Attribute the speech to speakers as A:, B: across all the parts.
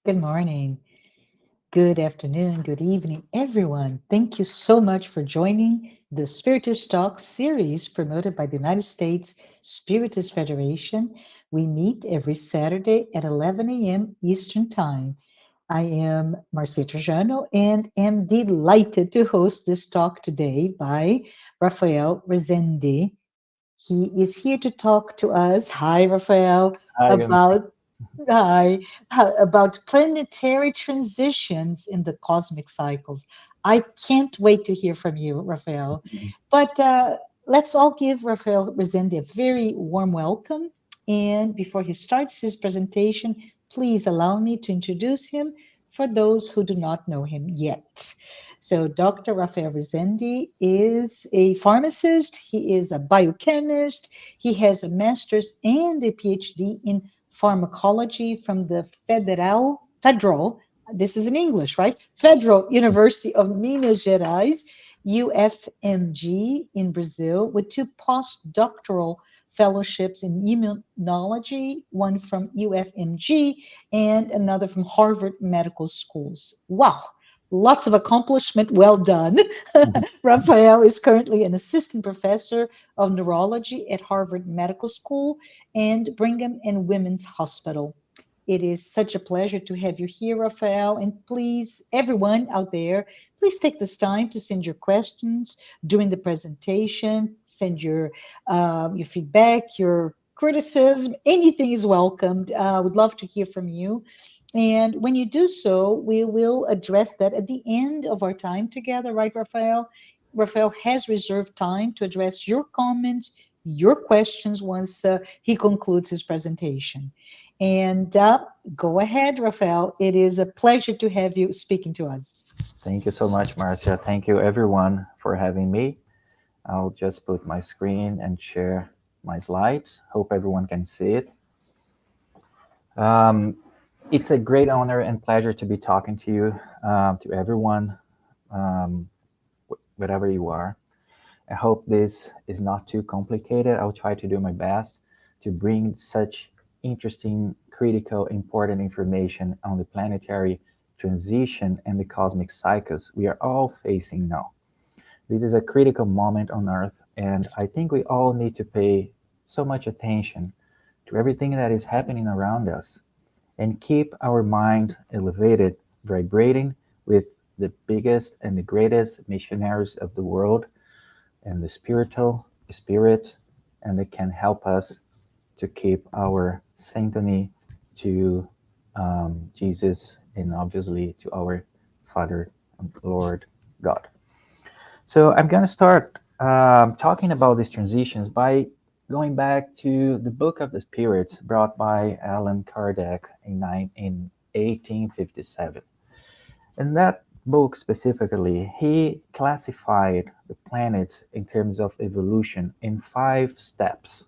A: Good morning, good afternoon, good evening, everyone. Thank you so much for joining the Spiritist Talk series promoted by the United States Spiritist Federation. We meet every Saturday at 11 a.m. Eastern Time. I am Marcia Trajano and am delighted to host this talk today by Rafael Rezende. He is here to talk to us. Hi, Rafael,
B: Hi, good morning.
A: about about planetary transitions in the cosmic cycles. I can't wait to hear from you, Rafael. But let's all give Rafael Rezende a very warm welcome. And before he starts his presentation, please allow me to introduce him for those who do not know him yet. So, Dr. Rafael Rezende is a pharmacist, he is a biochemist, he has a master's and a PhD in pharmacology from the Federal, this is in English, right? Federal University of Minas Gerais, UFMG in Brazil, with two postdoctoral fellowships in immunology, one from UFMG and another from Harvard Medical Schools. Wow, lots of accomplishment. Well done. Rafael is currently an assistant professor of neurology at Harvard Medical School and Brigham and Women's Hospital. It is such a pleasure to have you here, Rafael. And please, everyone out there, please take this time to send your questions during the presentation. Send your feedback, your criticism. Anything is welcomed. I would love to hear from you. And when you do so, we will address that at the end of our time together, right, Rafael? Rafael has reserved time to address your comments, your questions once he concludes his presentation. And go ahead, Rafael. It is a pleasure to have you speaking to us.
B: Thank you so much, Marcia. Thank you, everyone, for having me. I'll just put my screen and share my slides. Hope everyone can see it. Um, it's a great honor and pleasure to be talking to you, to everyone, um, wherever you are. I hope this is not too complicated. I'll try to do my best to bring such interesting, critical, important information on the planetary transition and the cosmic cycles we are all facing now. This is a critical moment on Earth, and I think we all need to pay so much attention to everything that is happening around us and keep our mind elevated, vibrating with the biggest and the greatest missionaries of the world and the spiritual spirit, and they can help us to keep our symphony to Jesus and obviously to our Father, Lord God. So I'm going to start talking about these transitions by going back to the Book of the Spirits brought by Allan Kardec in 1857. In that book specifically, he classified the planets in terms of evolution in 5 steps.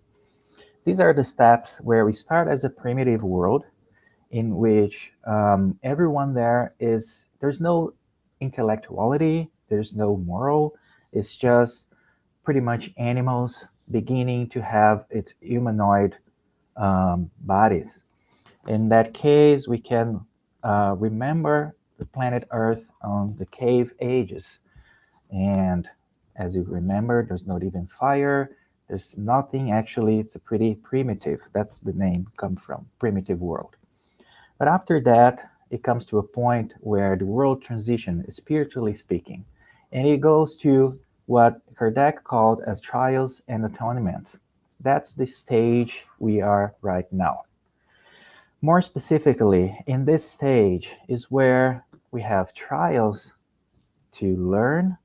B: These are the steps where we start as a primitive world in which everyone there's no intellectuality, there's no moral, it's just pretty much animals beginning to have its humanoid bodies. In that case, we can remember the planet Earth on the cave ages. And as you remember, there's not even fire. There's nothing actually. It's a pretty primitive. That's the name come from, primitive world. But after that, it comes to a point where the world transitions, spiritually speaking, and it goes to what Kardec called as trials and atonements. That's the stage we are right now. More specifically, in this stage is where we have trials to learn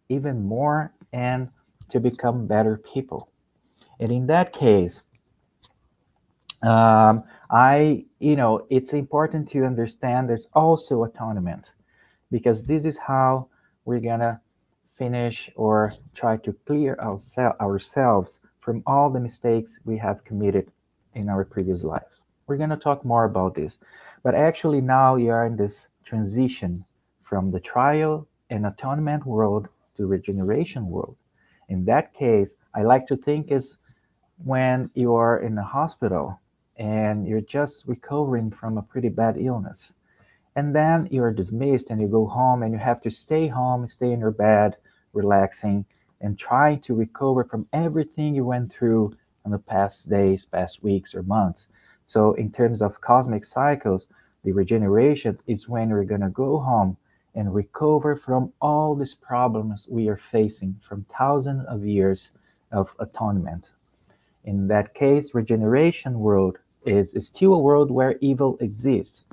B: even more and to become better people. And in that case, it's important to understand there's also atonement because this is how we're gonna finish or try to clear ourselves from all the mistakes we have committed in our previous lives. We're gonna talk more about this, but actually now you are in this transition from the trial and atonement world to regeneration world. In that case, I like to think is when you are in a hospital and you're just recovering from a pretty bad illness. And then you're dismissed and you go home and you have to stay home, stay in your bed, relaxing, and trying to recover from everything you went through in the past days, past weeks, or months. So, in terms of cosmic cycles, the regeneration is when we're going to go home and recover from all these problems we are facing from thousands of years of atonement. In that case, regeneration world is still a world where evil exists.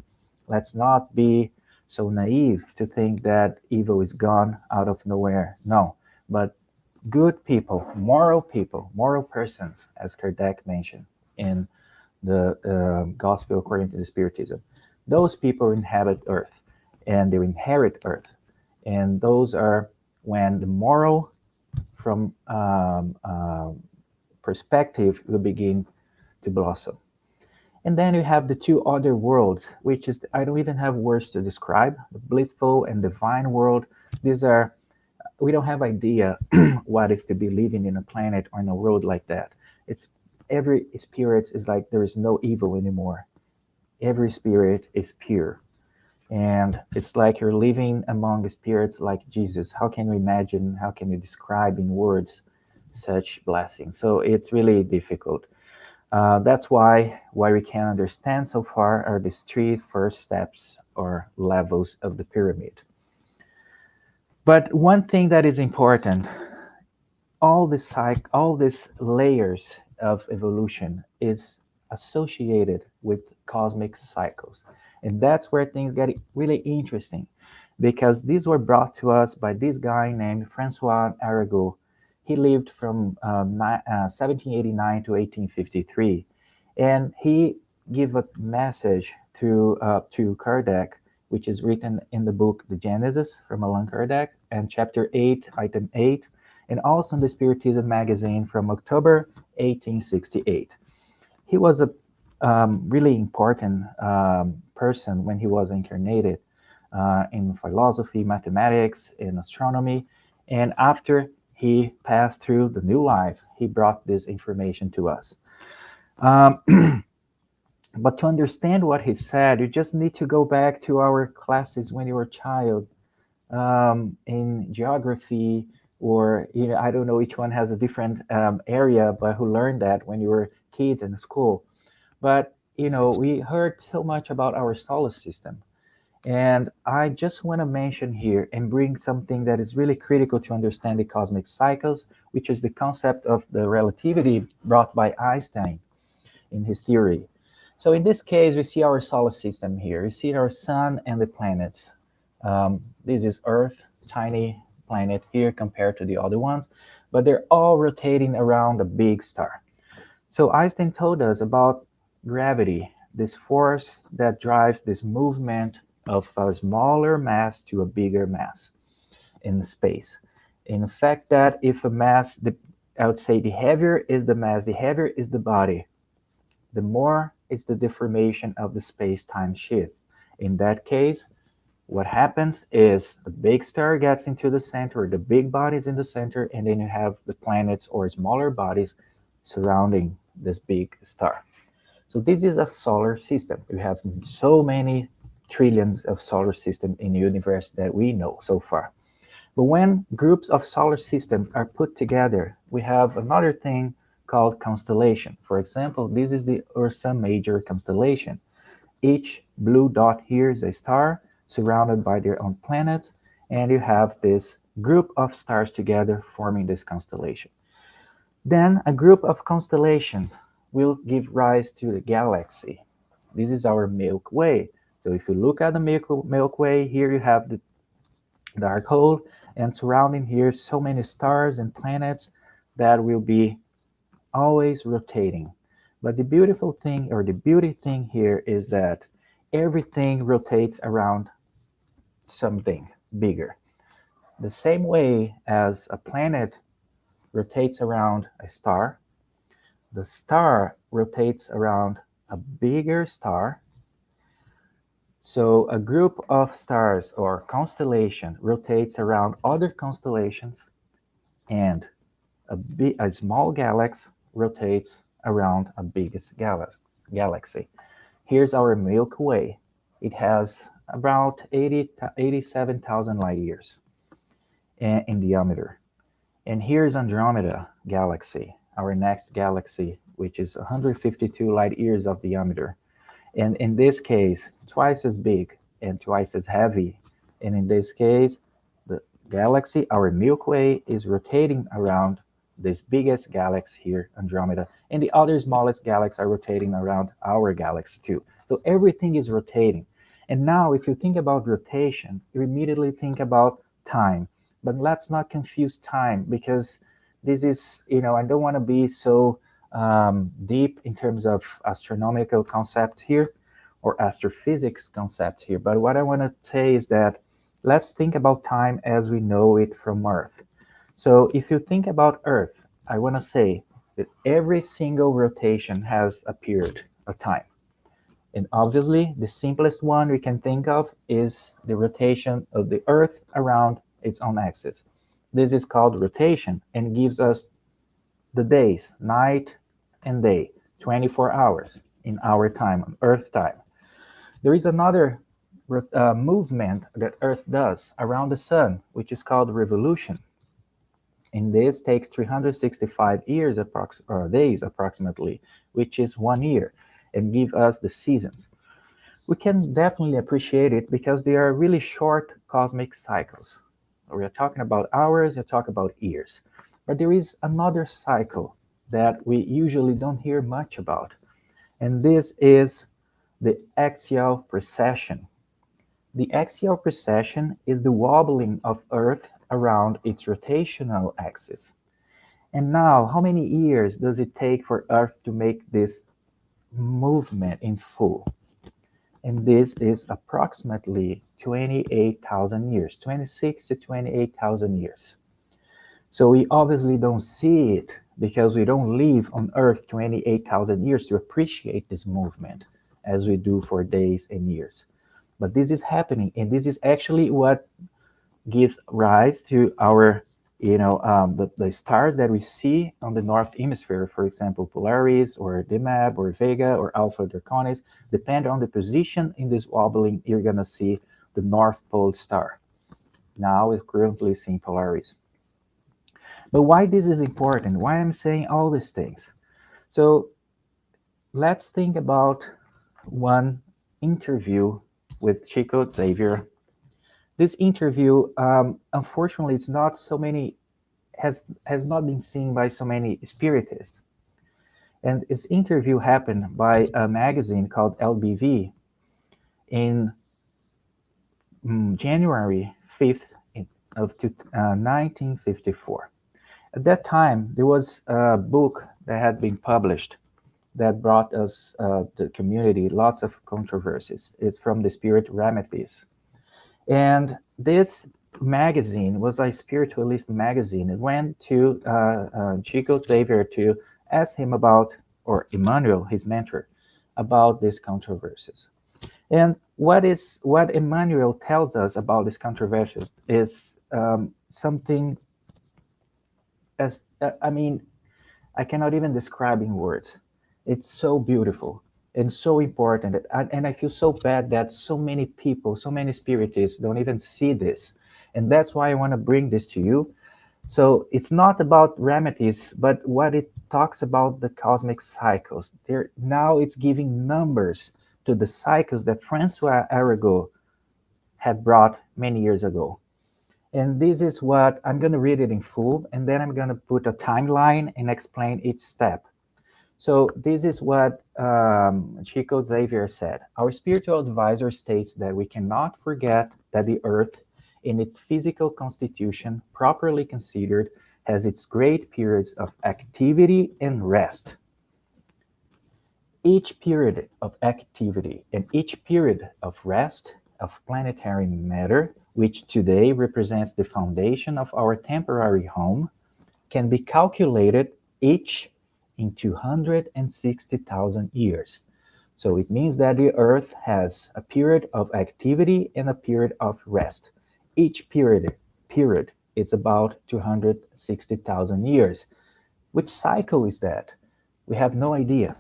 B: Let's not be so naive to think that evil is gone out of nowhere. No, but good people, moral persons, as Kardec mentioned in the Gospel according to the Spiritism, those people inhabit Earth and they inherit Earth. And those are when the moral from perspective will begin to blossom. And then you have the two other worlds, which is, I don't even have words to describe, the blissful and divine world. These are, we don't have idea what is to be living in a planet or in a world like that. It's every spirit is like there is no evil anymore. Every spirit is pure. And it's like you're living among the spirits like Jesus. How can you imagine, how can you describe in words such blessing? So it's really difficult. That's why we can understand so far are these three first steps or levels of the pyramid. But one thing that is important, all these layers of evolution is associated with cosmic cycles, and that's where things get really interesting, because these were brought to us by this guy named Francois Arago. He lived from 1789 to 1853, and he gave a message to Kardec, which is written in the book The Genesis from Allan Kardec, and chapter 8, item 8, and also in the Spiritism magazine from October 1868. He was a really important person when he was incarnated in philosophy, mathematics, in astronomy, and after he passed through the new life, he brought this information to us. Um, but to understand what he said, you just need to go back to our classes when you were a child, in geography, or I don't know, each one has a different area, but who learned that when you were kids in school. But we heard so much about our solar system, and I just want to mention here and bring something that is really critical to understand the cosmic cycles, which is the concept of the relativity brought by Einstein in his theory. So in this case, we see our solar system here. You see our sun and the planets. This is Earth, tiny planet here compared to the other ones, but they're all rotating around a big star. So Einstein told us about gravity, this force that drives this movement of a smaller mass to a bigger mass in space. In fact, that if a mass, I would say the heavier is the mass, the heavier is the body, the more is the deformation of the space-time shift. In that case, what happens is the big star gets into the center, the big body is in the center, and then you have the planets or smaller bodies surrounding this big star. So this is a solar system. We have so many trillions of solar systems in the universe that we know so far. But when groups of solar systems are put together, we have another thing called constellation. For example, this is the Ursa Major constellation. Each blue dot here is a star surrounded by their own planets, and you have this group of stars together forming this constellation. Then a group of constellations will give rise to the galaxy. This is our Milky Way. So if you look at the Milky Way, here you have the dark hole, and surrounding here so many stars and planets that will be always rotating. But the beautiful thing, or the beauty thing here, is that everything rotates around something bigger. The same way as a planet rotates around a star, the star rotates around a bigger star. So a group of stars or constellation rotates around other constellations, and a small galaxy rotates around a biggest galaxy. Here's our Milky Way. It has about 87,000 light years in diameter. And here's Andromeda galaxy, our next galaxy, which is 152 light years of diameter. And in this case, twice as big and twice as heavy. And in this case, the galaxy, our Milky Way, is rotating around this biggest galaxy here, Andromeda, and the other smallest galaxies are rotating around our galaxy too. So everything is rotating. And now, if you think about rotation, you immediately think about time. But let's not confuse time, because this is, I don't want to be so deep in terms of astronomical concepts here or astrophysics concepts here. But what I want to say is that let's think about time as we know it from Earth. So if you think about Earth, I want to say that every single rotation has a period of time. And obviously, the simplest one we can think of is the rotation of the Earth around its own axis. This is called rotation and gives us the days, night and day, 24 hours in our time, Earth time. There is another movement that Earth does around the sun, which is called revolution. And this takes 365 days approximately, which is 1 year, and give us the seasons. We can definitely appreciate it because they are really short cosmic cycles. We are talking about hours, we talk about years. But there is another cycle that we usually don't hear much about, and this is the axial precession. The axial precession is the wobbling of Earth around its rotational axis. And now, how many years does it take for Earth to make this movement in full? And this is approximately 28,000 years, 26 to 28,000 years. So we obviously don't see it because we don't live on Earth 28,000 years to appreciate this movement as we do for days and years. But this is happening, and this is actually what gives rise to our, the stars that we see on the north hemisphere, for example, Polaris or Dimab or Vega or Alpha Draconis. Depending on the position in this wobbling, you're going to see the North Pole star. Now we're currently seeing Polaris. But why this is important? Why I'm saying all these things? So let's think about one interview with Chico Xavier. This interview, unfortunately, it's not so many has not been seen by so many spiritists. And this interview happened by a magazine called LBV in January 5th of 1954. At that time, there was a book that had been published that brought us, the community, lots of controversies. It's from the Spirit Remedies. And this magazine was a spiritualist magazine. It went to Chico Xavier to ask him about, or Emmanuel, his mentor, about these controversies. And what Emmanuel tells us about these controversies is something as, I cannot even describe in words. It's so beautiful and so important. And I feel so bad that so many people, so many spiritists don't even see this. And that's why I want to bring this to you. So it's not about remedies, but what it talks about the cosmic cycles. Now it's giving numbers to the cycles that Francois Arago had brought many years ago. And this is what I'm going to read it in full, and then I'm going to put a timeline and explain each step. So this is what Chico Xavier said. Our spiritual advisor states that we cannot forget that the earth, in its physical constitution, properly considered, has its great periods of activity and rest. Each period of activity and each period of rest of planetary matter, which today represents the foundation of our temporary home, can be calculated each in 260,000 years. So it means that the Earth has a period of activity and a period of rest. Each period is about 260,000 years. Which cycle is that? We have no idea.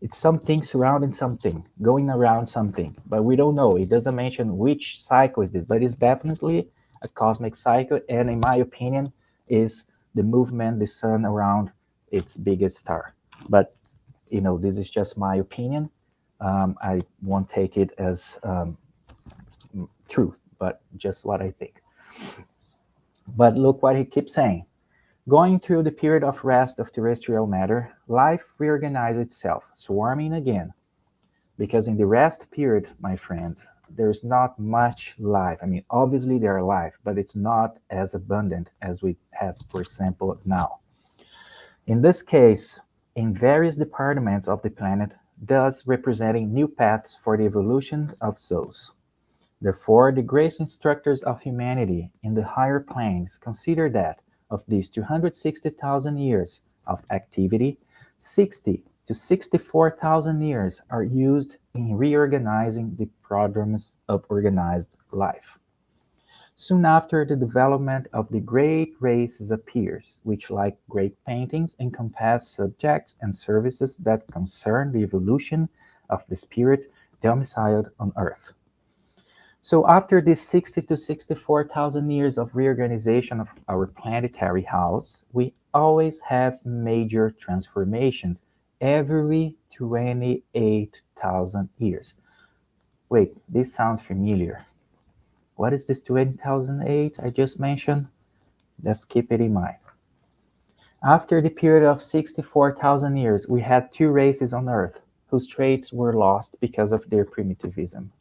B: It's something surrounding something, going around something, but we don't know. It doesn't mention which cycle is this, but it's definitely a cosmic cycle, and in my opinion, is the movement the sun around its biggest star. But this is just my opinion. I won't take it as truth, but just what I think. But look what he keeps saying. Going through the period of rest of terrestrial matter, life reorganizes itself, swarming again. Because in the rest period, my friends, there's not much life. I mean, obviously there are life, but it's not as abundant as we have, for example, now. In this case, in various departments of the planet, thus representing new paths for the evolution of souls. Therefore, the great instructors of humanity in the higher planes consider that, of these 260,000 years of activity, 60 to 64,000 years are used in reorganizing the problems of organized life. Soon after, the development of the great races appears, which, like great paintings, encompass subjects and services that concern the evolution of the spirit domiciled on earth. So after these 60 to 64,000 years of reorganization of our planetary house, we always have major transformations every 28,000 years. Wait, this sounds familiar. What is this 2008 I just mentioned? Let's keep it in mind. After the period of 64,000 years, we had two races on Earth whose traits were lost because of their primitivism.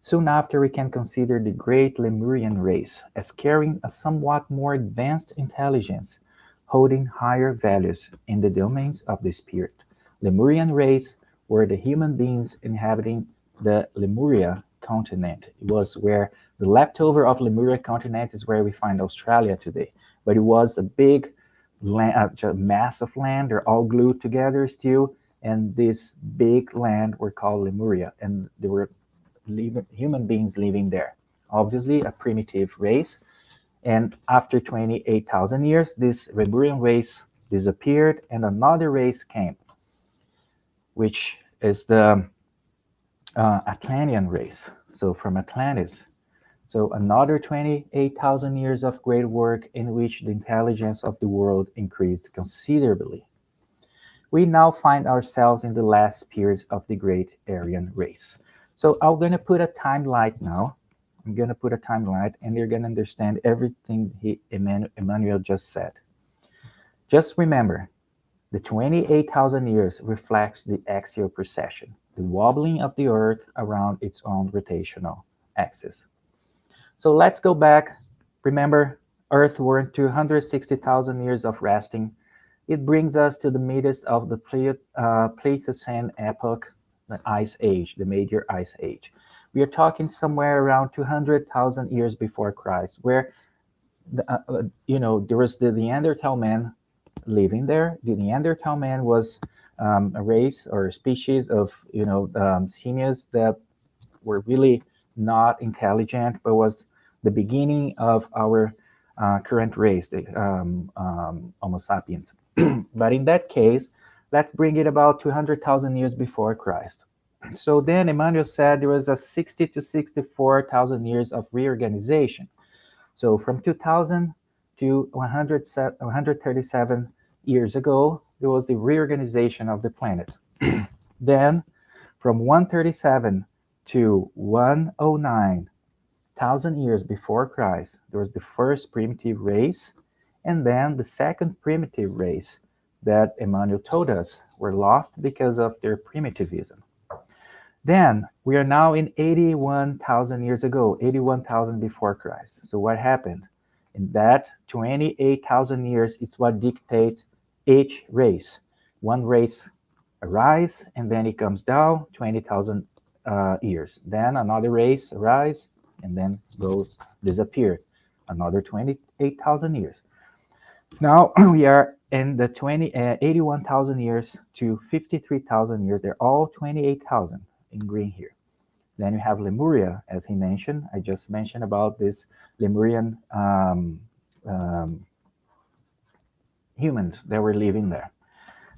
B: Soon after, we can consider the great Lemurian race as carrying a somewhat more advanced intelligence, holding higher values in the domains of the spirit. Lemurian race were the human beings inhabiting the Lemuria continent. It was where the leftover of Lemuria continent is where we find Australia today. But it was a big mass of land. They're all glued together still. And this big land were called Lemuria. And they were human beings living there. Obviously, a primitive race. And after 28,000 years, this Lemurian race disappeared and another race came, which is the Atlantean race. So from Atlantis. So another 28,000 years of great work in which the intelligence of the world increased considerably. We now find ourselves in the last periods of the great Aryan race. So I'm going to put a timeline now. I'm going to put a timeline and you're going to understand everything Emmanuel just said. Just remember, the 28,000 years reflects the axial precession, the wobbling of the Earth around its own rotational axis. So let's go back. Remember, Earth were 260,000 years of resting. It brings us to the midst of the Pleistocene epoch, the Ice Age, the major Ice Age. We are talking somewhere around 200,000 years before Christ, where there was the Neanderthal man living there. The Neanderthal man was a race or a species of simians that were really not intelligent, but was the beginning of our current race, the Homo sapiens. But in that case, let's bring it about 200,000 years before Christ. So then Emmanuel said there was a 60 to 64,000 years of reorganization. So from 2000 to 137 years ago, there was the reorganization of the planet. Then from 137 to 109,000 years before Christ, there was the first primitive race, and then the second primitive race that Emmanuel told us were lost because of their primitivism. Then we are now in 81,000 years ago, 81,000 before Christ. So what happened? In that 28,000 years, it's what dictates each race. One race arise and then it comes down 20,000 years. Then another race arise and then goes disappear. Another 28,000 years. Now we are in the 81,000 years to 53,000 years. They're all 28,000 in green here. Then you have Lemuria, as he mentioned. I just mentioned about this Lemurian humans that were living there.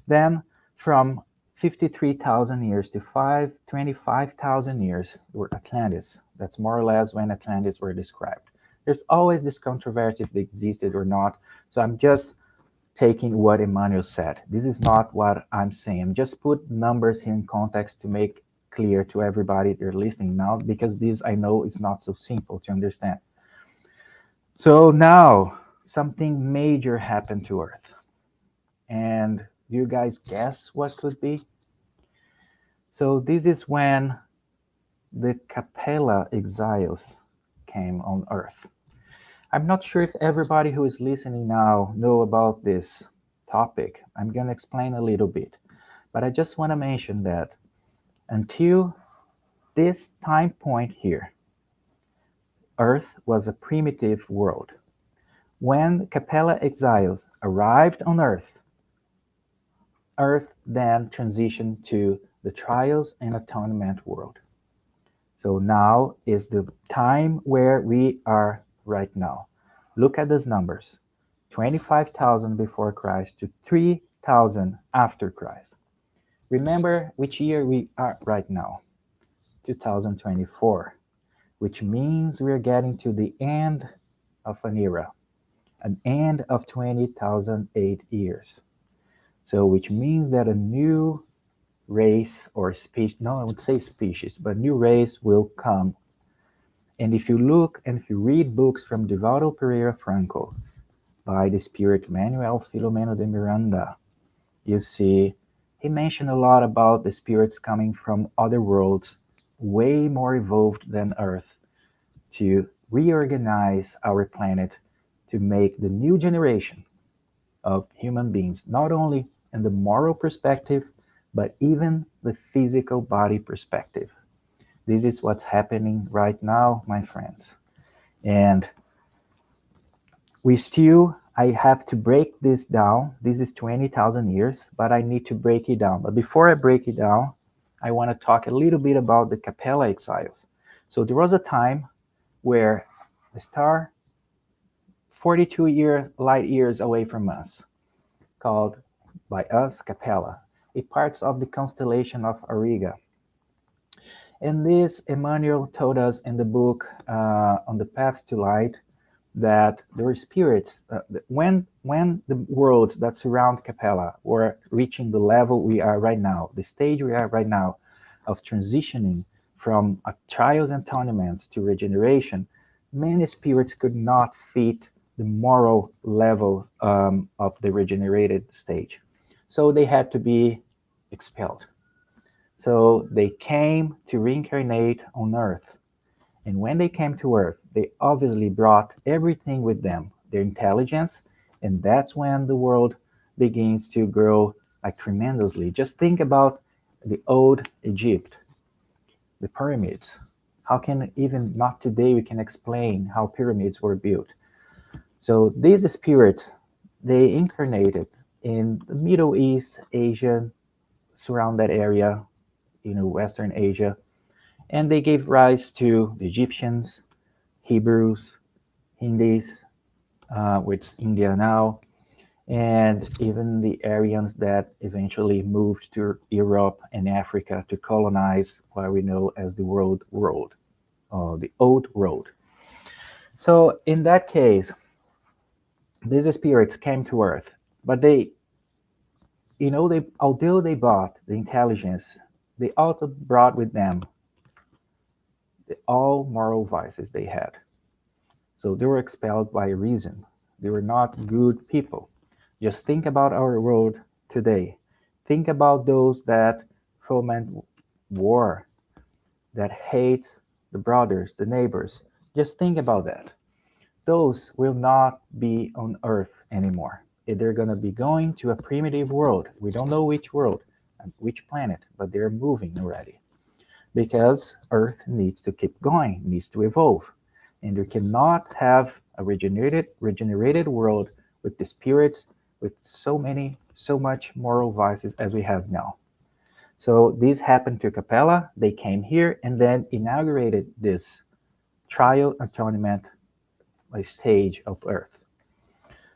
B: Then from 53,000 years to 25,000 years were Atlantis. That's more or less when Atlantis were described. There's always this controversy if they existed or not. So I'm just taking what Emmanuel said. This is not what I'm saying. Just put numbers here in context to make clear to everybody they're listening now, because this I know is not so simple to understand. So now something major happened to Earth. And do you guys guess what could be? So this is when the Capella exiles came on Earth. I'm not sure if everybody who is listening now know about this topic. I'm going to explain a little bit. But I just want to mention that until this time point here, Earth was a primitive world. When Capella exiles arrived on Earth, Earth then transitioned to the trials and atonement world. So now is the time where we are right now. Look at these numbers. 25,000 before Christ to 3,000 after Christ. Remember which year we are right now? 2024, which means we're getting to the end of an era, an end of 20,008 years. So which means that a new race or species, no, I would say species, but new race will come. And if you look and if you read books from Divaldo Pereira Franco by the spirit Manuel Filomeno de Miranda, you see he mentioned a lot about the spirits coming from other worlds, way more evolved than Earth, to reorganize our planet to make the new generation of human beings, not only in the moral perspective, but even the physical body perspective. This is what's happening right now, my friends. And I have to break this down. This is 20,000 years, but I need to break it down. But before I break it down, I want to talk a little bit about the Capella exiles. So there was a time where a star light years away from us, called by us Capella, a part of the constellation of Auriga. And this Emmanuel told us in the book On the Path to Light that there were spirits when the worlds that surround Capella were reaching the level we are right now, the stage we are right now of transitioning from trials and atonements to regeneration, many spirits could not fit the moral level of the regenerated stage. So they had to be expelled. So they came to reincarnate on Earth. And when they came to Earth, they obviously brought everything with them, their intelligence, and that's when the world begins to grow like tremendously. Just think about the old Egypt, the pyramids. How can even not today we can explain how pyramids were built? So these spirits, they incarnated in the Middle East, Asia, surround that area, Western Asia, and they gave rise to the Egyptians, Hebrews, Hindus, which is India now, and even the Aryans that eventually moved to Europe and Africa to colonize what we know as the world, or the old world. So in that case, these spirits came to Earth, but although they brought the intelligence, they also brought with them all moral vices they had. So they were expelled by reason. They were not good people. Just think about our world today. Think about those that foment war, that hate the brothers, the neighbors. Just think about that. Those will not be on Earth anymore. They're going to be going to a primitive world. We don't know which world and which planet, but they're moving already. Because Earth needs to keep going, needs to evolve. And you cannot have a regenerated world with the spirits with so much moral vices as we have now. So this happened to Capella. They came here and then inaugurated this trial atonement stage of Earth.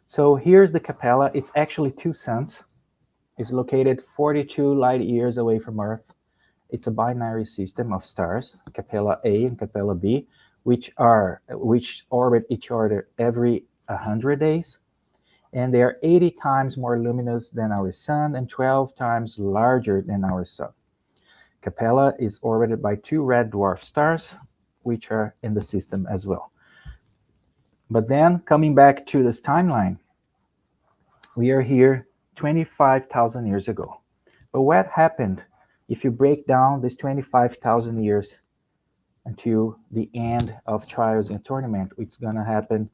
B: So here's the Capella. It's actually two suns. It's located 42 light years away from Earth. It's a binary system of stars, Capella A and Capella B, which orbit each other every 100 days, and they are 80 times more luminous than our sun and 12 times larger than our sun. Capella is orbited by two red dwarf stars, which are in the system as well. But then, coming back to this timeline, we are here 25,000 years ago. But what happened if you break down this 25,000 years until the end of trials and tournament? It's going to happen,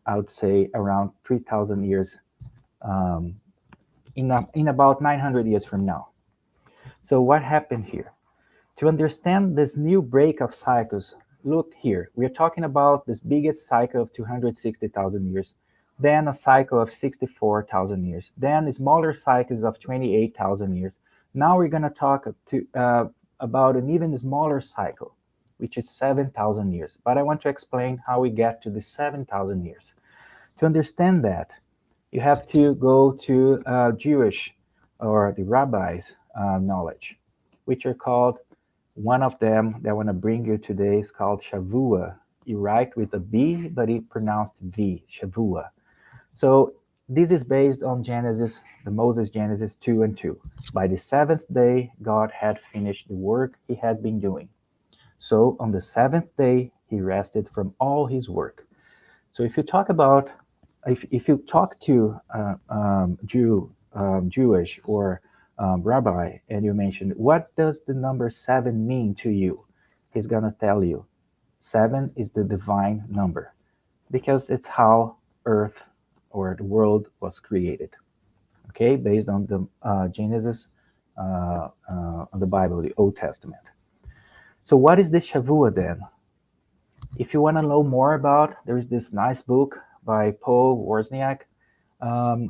B: I would say, around 3,000 years, um, in about 900 years from now. So what happened here? To understand this new break of cycles, look here. We are talking about this biggest cycle of 260,000 years, then a cycle of 64,000 years, then smaller cycles of 28,000 years. Now we're going to talk about an even smaller cycle, which is 7,000 years. But I want to explain how we get to the 7,000 years. To understand that, you have to go to Jewish or the rabbis' knowledge, which are called, one of them that I want to bring you today is called Shavua. You write with a B, but it pronounced V, Shavua. So this is based on Genesis, the Moses Genesis 2 and 2. By the seventh day, God had finished the work he had been doing. So on the seventh day, he rested from all his work. So if you talk about, if you talk to Jewish or rabbi, and you mention, what does the number seven mean to you? He's going to tell you, seven is the divine number, because it's how Earth or the world was created. Okay, based on the Genesis, on the Bible, the Old Testament. So what is this Shavua then? If you want to know more about, there is this nice book by Paul Wozniak,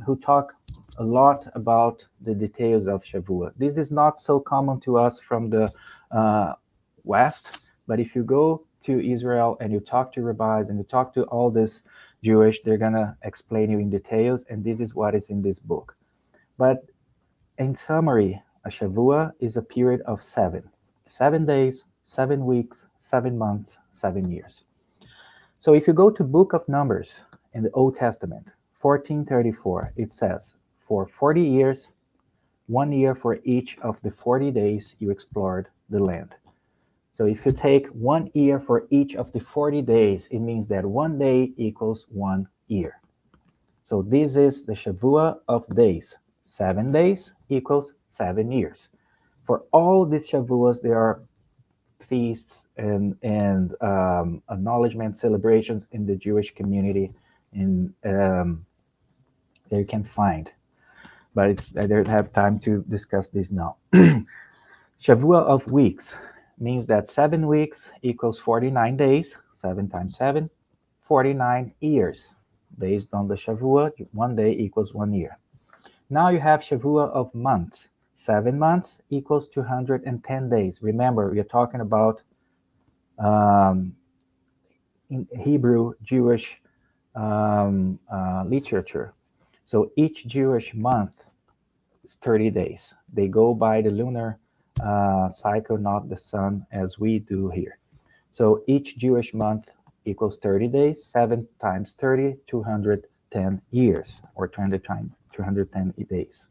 B: who talk a lot about the details of Shavua. This is not so common to us from the West, but if you go to Israel and you talk to rabbis and you talk to all this Jewish, they're gonna explain you in details, and this is what is in this book. But in summary, a Shavua is a period of 7 days, 7 weeks, 7 months, 7 years. So if you go to Book of Numbers in the Old Testament, 1434, it says, for 40 years, 1 year for each of the 40 days you explored the land. So if you take 1 year for each of the 40 days, it means that 1 day equals 1 year. So this is the Shavua of days. 7 days equals 7 years. For all these Shavuos, there are feasts and acknowledgement celebrations in the Jewish community, in that you can find. But I don't have time to discuss this now. Shavua of weeks means that 7 weeks equals 49 days, 7 times 7, 49 years. Based on the Shavua, 1 day equals 1 year. Now you have Shavua of months. 7 months equals 210 days. Remember, we are talking about in Hebrew Jewish literature. So each Jewish month is 30 days. They go by the lunar cycle, not the sun as we do here. So each Jewish month equals 30 days. 7 times 30, 210 years, or 210 days.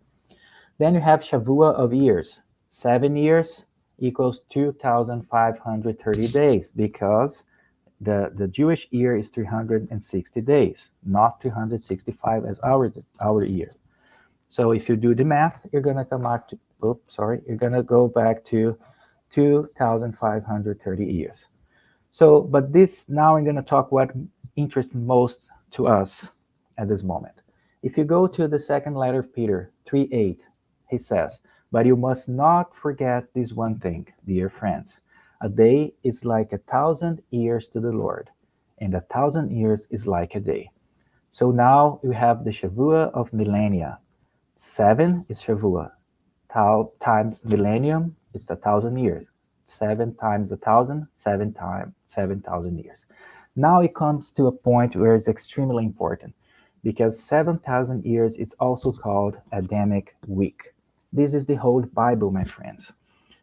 B: Then you have Shavua of years. 7 years equals 2,530 days, because the Jewish year is 360 days, not 265 as our year. So if you do the math, you're gonna come out to, you're gonna go back to 2,530 years. So, but this, now I'm gonna talk what interests most to us at this moment. If you go to the second letter of Peter 3:8, he says, but you must not forget this one thing, dear friends. A day is like 1,000 years to the Lord, and 1,000 years is like a day. So now you have the Shavua of millennia. 7 is Shavua. Times millennium, it's 1,000 years. 7 times 1,000, 7 times 7,000 years. Now it comes to a point where it's extremely important. because 7,000 years is also called Adamic week. This is the whole Bible, my friends.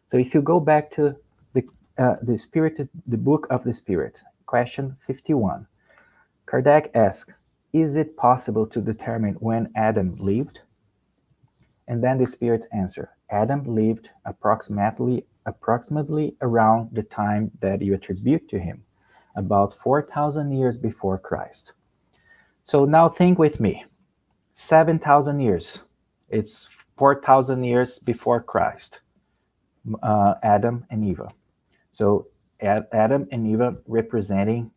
B: So if you go back to the spirit, the book of the Spirit, question 51, Kardec asked, "Is it possible to determine when Adam lived?" And then the spirits answer, "Adam lived approximately around the time that you attribute to him, about 4,000 years before Christ." So now think with me. 7,000 years. It's 4,000 years before Christ, Adam and Eve. So Adam and Eve representing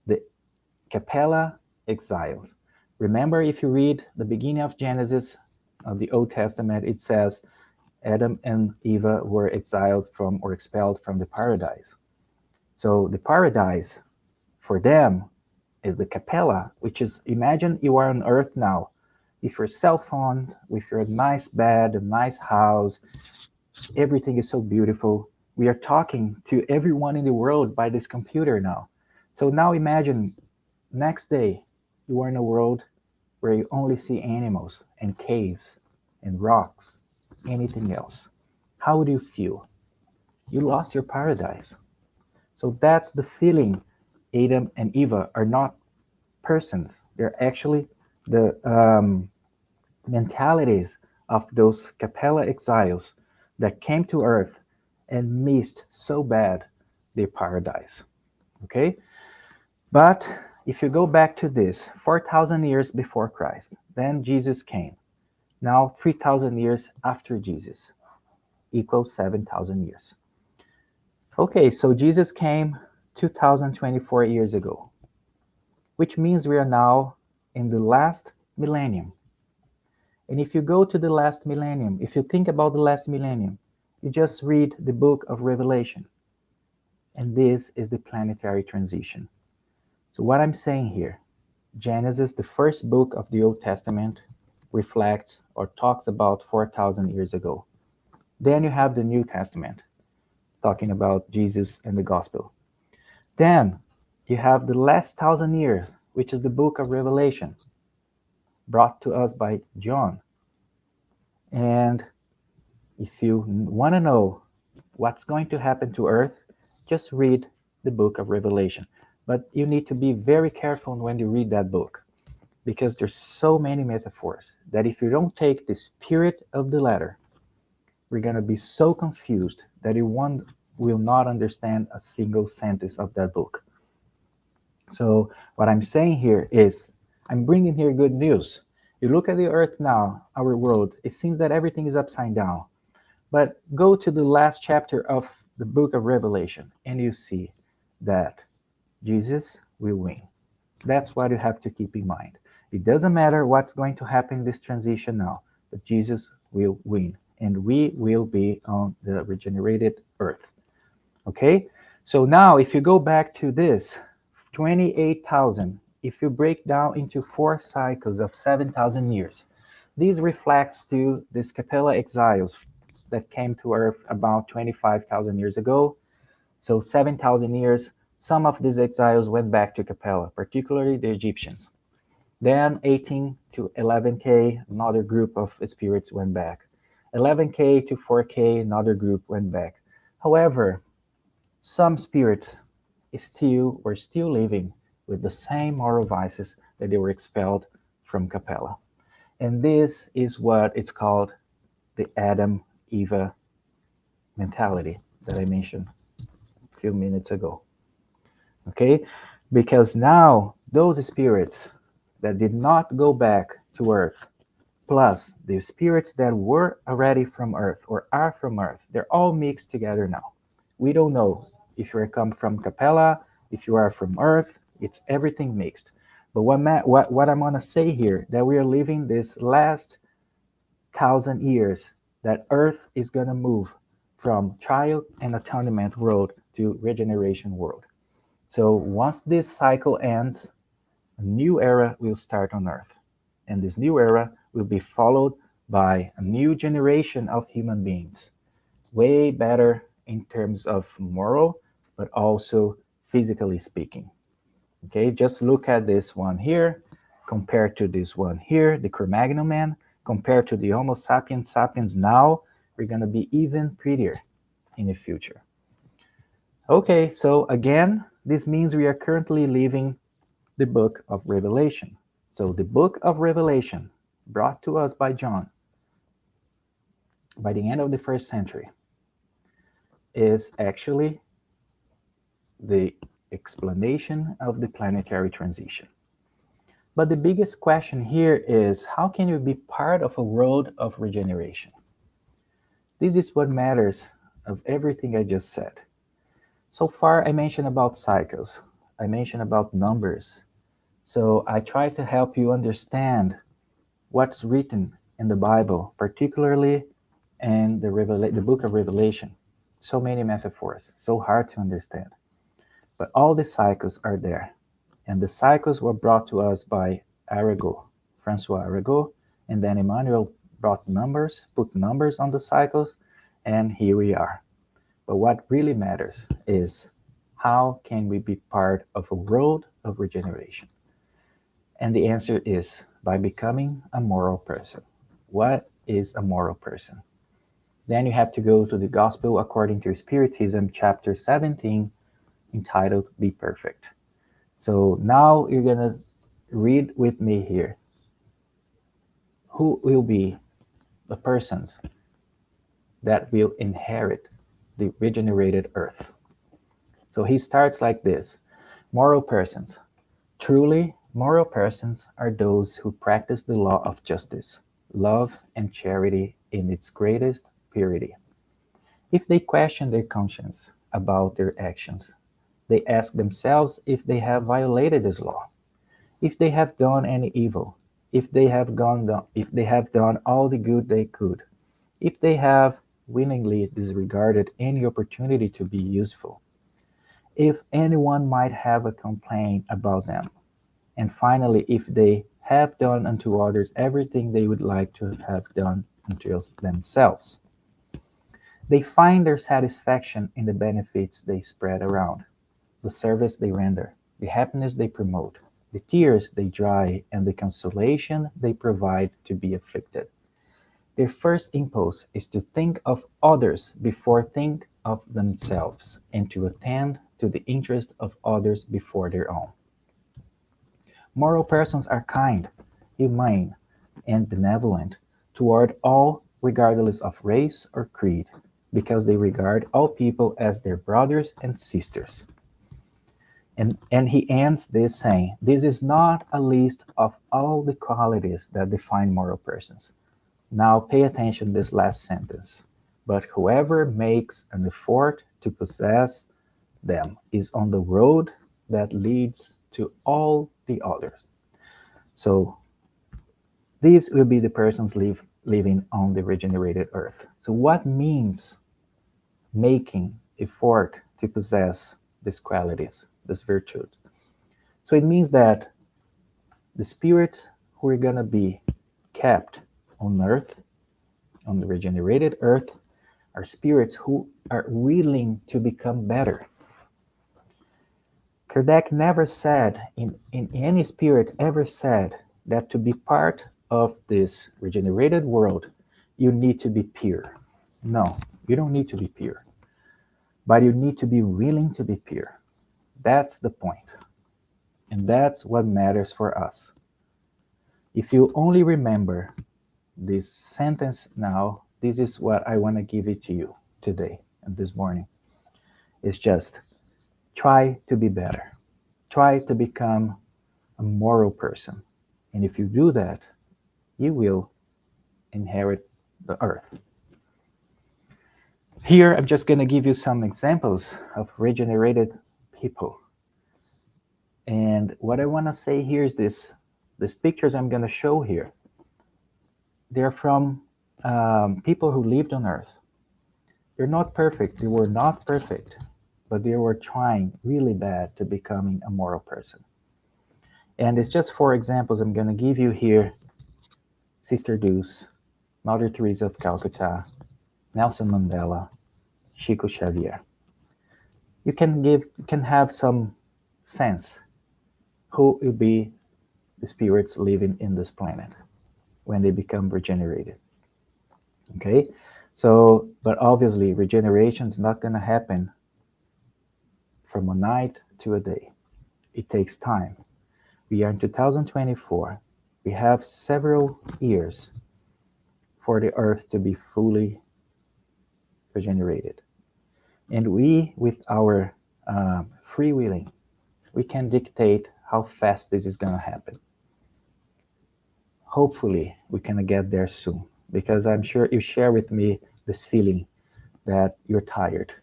B: the Capella exiles. Remember, if you read the beginning of Genesis of the Old Testament, it says Adam and Eve were exiled from or expelled from the paradise. So the paradise for them is the Capella, which is, imagine you are on earth now with your cell phone, with your nice bed, a nice house, everything is so beautiful. We are talking to everyone in the world by this computer now. So now imagine next day you are in a world where you only see animals and caves and rocks, anything else. How would you feel? You lost your paradise. So that's the feeling. Adam and Eva are not persons. They're actually the mentalities of those Capella exiles that came to earth and missed so bad their paradise. Okay? But if you go back to this, 4,000 years before Christ, then Jesus came. Now 3,000 years after Jesus equals 7,000 years. Okay, so Jesus came 2024 years ago, which means we are now in the last millennium. And if you go to the last millennium, if you think about the last millennium, you just read the book of Revelation. And this is the planetary transition. So what I'm saying here, Genesis, the first book of the Old Testament, reflects or talks about 4,000 years ago. Then you have the New Testament, talking about Jesus and the gospel. Then you have the last 1,000 years, which is the book of Revelation, brought to us by John. And if you want to know what's going to happen to Earth, just read the book of Revelation. But you need to be very careful when you read that book, because there's so many metaphors that if you don't take the spirit of the letter, we're going to be so confused that you will not understand a single sentence of that book. So what I'm saying here is, I'm bringing here good news. You look at the earth now, our world, it seems that everything is upside down. But go to the last chapter of the book of Revelation and you see that Jesus will win. That's what you have to keep in mind. It doesn't matter what's going to happen in this transition now, but Jesus will win and we will be on the regenerated earth. Okay? So now if you go back to this 28,000, if you break down into 4 cycles of 7,000 years, this reflects to this Capella exiles that came to Earth about 25,000 years ago. So 7,000 years, some of these exiles went back to Capella, particularly the Egyptians. Then 18 to 11K, another group of spirits went back. 11K to 4K, another group went back. However, some spirits were still living with the same moral vices that they were expelled from Capella. And this is what it's called the Adam-Eve mentality that I mentioned a few minutes ago. Okay? Because now those spirits that did not go back to Earth, plus the spirits that were already from Earth or are from Earth, they're all mixed together now. We don't know if you come from Capella, if you are from Earth, it's everything mixed. But what I'm going to say here, that we are living this last 1,000 years, that Earth is going to move from child and atonement world to regeneration world. So once this cycle ends, a new era will start on Earth. And this new era will be followed by a new generation of human beings, way better in terms of moral, but also physically speaking. Okay, just look at this one here. compared to this one here, the Cro-Magnon man, compared to the Homo sapiens sapiens now, we're going to be even prettier in the future. Okay, so again, this means we are currently living the book of Revelation. So the book of Revelation, brought to us by John by the end of the first century, is actually the explanation of the planetary transition. But the biggest question here is, how can you be part of a world of regeneration? This is what matters of everything I just said. So far, I mentioned about cycles. I mentioned about numbers. So I try to help you understand what's written in the Bible, particularly in the book of Revelation. So many metaphors, so hard to understand. But all the cycles are there. And the cycles were brought to us by Arago, Francois Arago, and then Emmanuel brought numbers, put numbers on the cycles, and here we are. But what really matters is, how can we be part of a world of regeneration? And the answer is by becoming a moral person. What is a moral person? Then you have to go to the Gospel according to Spiritism, chapter 17, entitled Be Perfect. So now you're going to read with me here. Who will be the persons that will inherit the regenerated earth? So he starts like this. Moral persons. Truly, moral persons are those who practice the law of justice, love, and charity in its greatest purity. If they question their conscience about their actions, they ask themselves if they have violated this law, if they have done any evil, if they have done all the good they could, if they have willingly disregarded any opportunity to be useful, if anyone might have a complaint about them, and finally, if they have done unto others everything they would like to have done unto themselves. They find their satisfaction in the benefits they spread around, the service they render, the happiness they promote, the tears they dry, and the consolation they provide to be afflicted. Their first impulse is to think of others before think of themselves, and to attend to the interest of others before their own. Moral persons are kind, humane, and benevolent toward all regardless of race or creed, because they regard all people as their brothers and sisters. And he ends this saying, this is not a list of all the qualities that define moral persons. Now pay attention to this last sentence. But whoever makes an effort to possess them is on the road that leads to all the others. So these will be the persons living on the regenerated earth. So what means making effort to possess these qualities, these virtues? So it means that the spirits who are going to be kept on earth, on the regenerated earth, are spirits who are willing to become better. Kardec never said, in any spirit ever said, that to be part of this regenerated world, you need to be pure. No, you don't need to be pure. But you need to be willing to be pure. That's the point. And that's what matters for us. If you only remember this sentence now, this is what I want to give it to you today and this morning. It's just try to be better. Try to become a moral person. And if you do that, you will inherit the earth. Here, I'm just going to give you some examples of regenerated people. And what I want to say here is this. These pictures I'm going to show here, they're from people who lived on earth. They're not perfect. They were not perfect, but they were trying really bad to becoming a moral person. And it's just 4 examples I'm going to give you here. Sister Deuce, Mother Teresa of Calcutta, Nelson Mandela, Chico Xavier. You can have some sense who will be spirits living in this planet when they become regenerated. Okay? So, but obviously, regeneration is not going to happen from a night to a day. It takes time. We are in 2024. We have several years for the earth to be fully regenerated. And we, with our free willing, we can dictate how fast this is going to happen. Hopefully, we can get there soon because I'm sure you share with me this feeling that you're tired.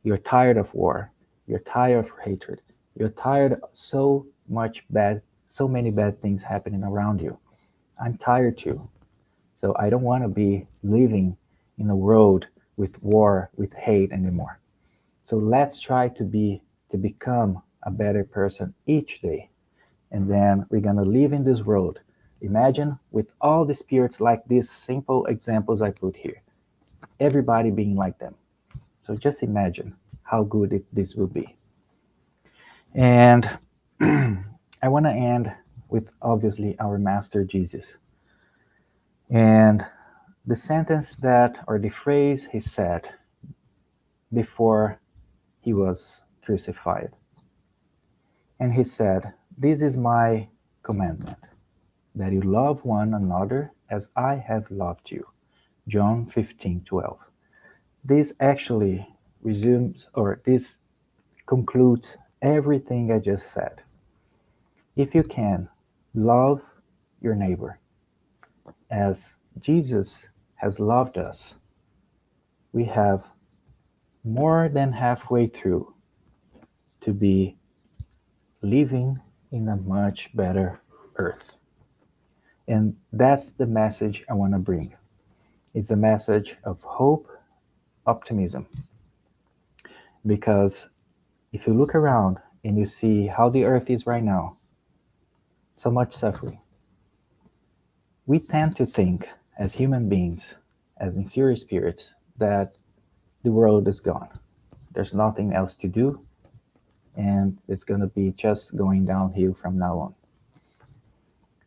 B: You're tired of war. You're tired of hatred. You're tired of so many bad things happening around you. I'm tired too. So I don't want to be living in a world with war, with hate anymore. So let's try to become a better person each day. And then we're gonna live in this world. Imagine with all the spirits like these simple examples I put here. Everybody being like them. So just imagine how good this will be. And I want to end with obviously our Master Jesus. And the sentence that, or the phrase he said before he was crucified. And he said, "This is my commandment, that you love one another as I have loved you." John 15:12. This actually resumes, or this concludes everything I just said. If you can, love your neighbor as Jesus has loved us. We have more than halfway through to be living in a much better earth. And that's the message I want to bring. It's a message of hope, optimism. Because if you look around and you see how the earth is right now, so much suffering, we tend to think as human beings, as inferior spirits, that the world is gone. There's nothing else to do, and it's going to be just going downhill from now on.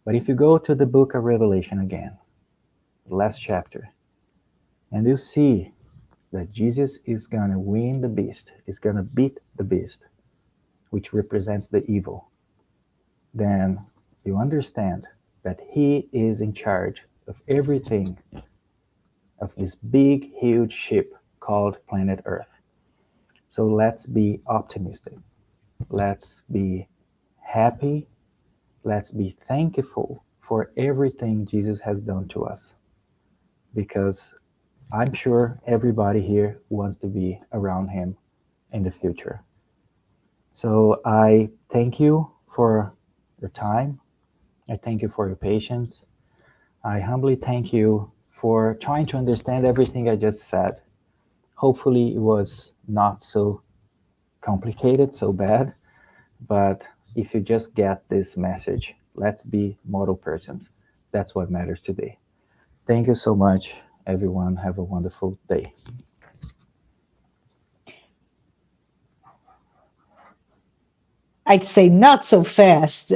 B: But if you go to the book of Revelation again, the last chapter, and you see that Jesus is going to win the beast, is going to beat the beast, which represents the evil, then you understand that he is in charge of everything of this big, huge ship called planet Earth. So let's be optimistic. Let's be happy. Let's be thankful for everything Jesus has done to us. Because I'm sure everybody here wants to be around him in the future. So I thank you for your time. I thank you for your patience. I humbly thank you for trying to understand everything I just said. Hopefully, it was not so complicated, so bad, but if you just get this message, let's be model persons. That's what matters today. Thank you so much, everyone. Have a wonderful day.
A: I'd say not so fast.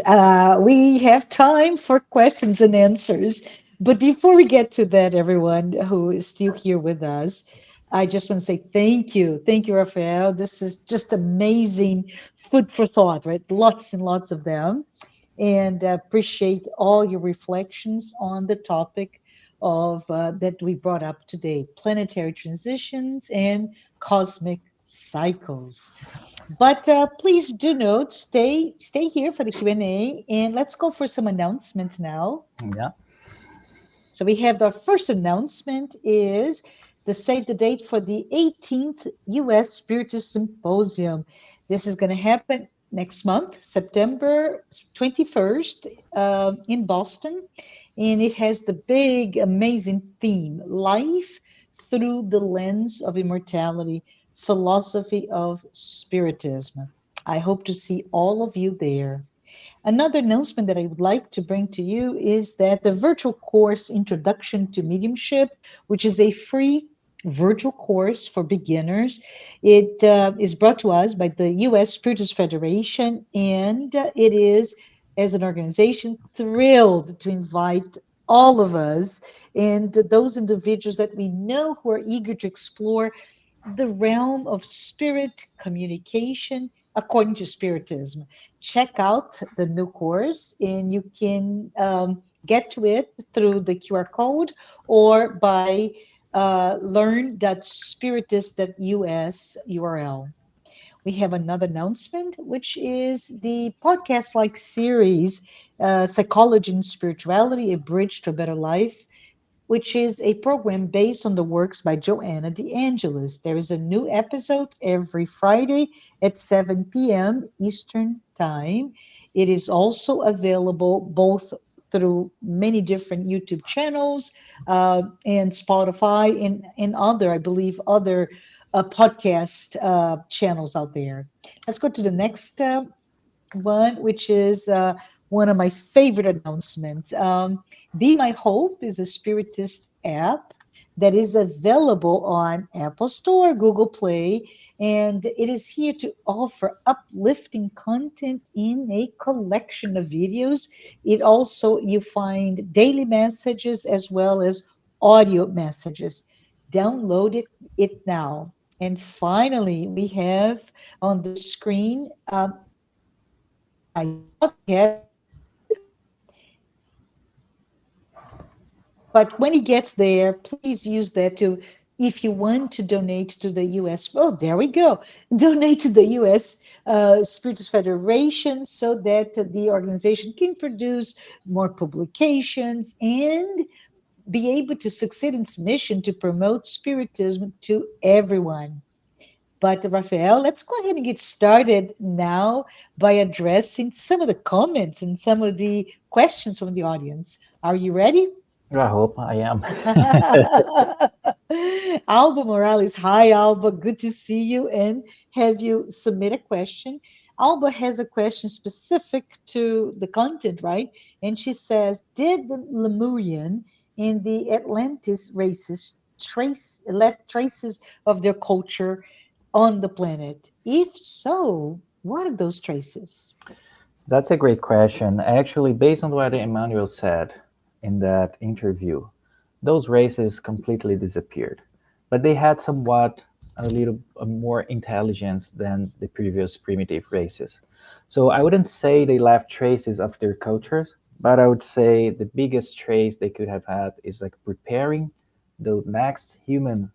A: We have time for questions and answers. But before we get to that, everyone who is still here with us, I just want to say thank you. Thank you, Rafael. This is just amazing food for thought, right? Lots and lots of them. And appreciate all your reflections on the topic of that we brought up today, planetary transitions and cosmic cycles. But please do note, stay here for the Q&A, and let's go for some announcements now.
B: Yeah.
A: So we have our first announcement is the save the date for the 18th U.S. Spiritus Symposium. This is going to happen next month, September 21st, in Boston, and it has the big, amazing theme: life through the lens of immortality, philosophy of spiritism. I hope to see all of you there. Another announcement that I would like to bring to you is that the virtual course Introduction to Mediumship, which is a free virtual course for beginners, it is brought to us by the U.S. Spiritist Federation, and it is as an organization, thrilled to invite all of us and those individuals that we know who are eager to explore the realm of spirit communication according to Spiritism. Check out the new course, and you can get to it through the QR code or by learn.spiritist.us URL. We have another announcement, which is the podcast like series, Psychology and Spirituality, A Bridge to a Better Life, which is a program based on the works by Joanna De Angelis. There is a new episode every Friday at 7 p.m. Eastern Time. It is also available both through many different YouTube channels and Spotify and other, I believe, other podcast channels out there. Let's go to the next one, which is one of my favorite announcements. Be My Hope is a Spiritist app that is available on Apple Store, Google Play, and it is here to offer uplifting content in a collection of videos. It also, you find daily messages as well as audio messages. Download it now. And finally, we have on the screen my dog has but when he gets there, please use that to, if you want to donate to the US, oh, there we go, donate to the US Spiritist Federation so that the organization can produce more publications and be able to succeed in its mission to promote Spiritism to everyone. But Rafael, let's go ahead and get started now by addressing some of the comments and some of the questions from the audience. Are you ready?
B: I hope I am.
A: Alba Morales, hi Alba, good to see you and have you submit a question. Alba has a question specific to the content, right? And she says, did the Lemurian and the Atlantis races left traces of their culture on the planet? If so, what are those traces?
B: So that's a great question. Actually, based on what Emmanuel said in that interview, those races completely disappeared. But they had somewhat a little more intelligence than the previous primitive races. So I wouldn't say they left traces of their cultures, but I would say the biggest trace they could have had is like preparing the next human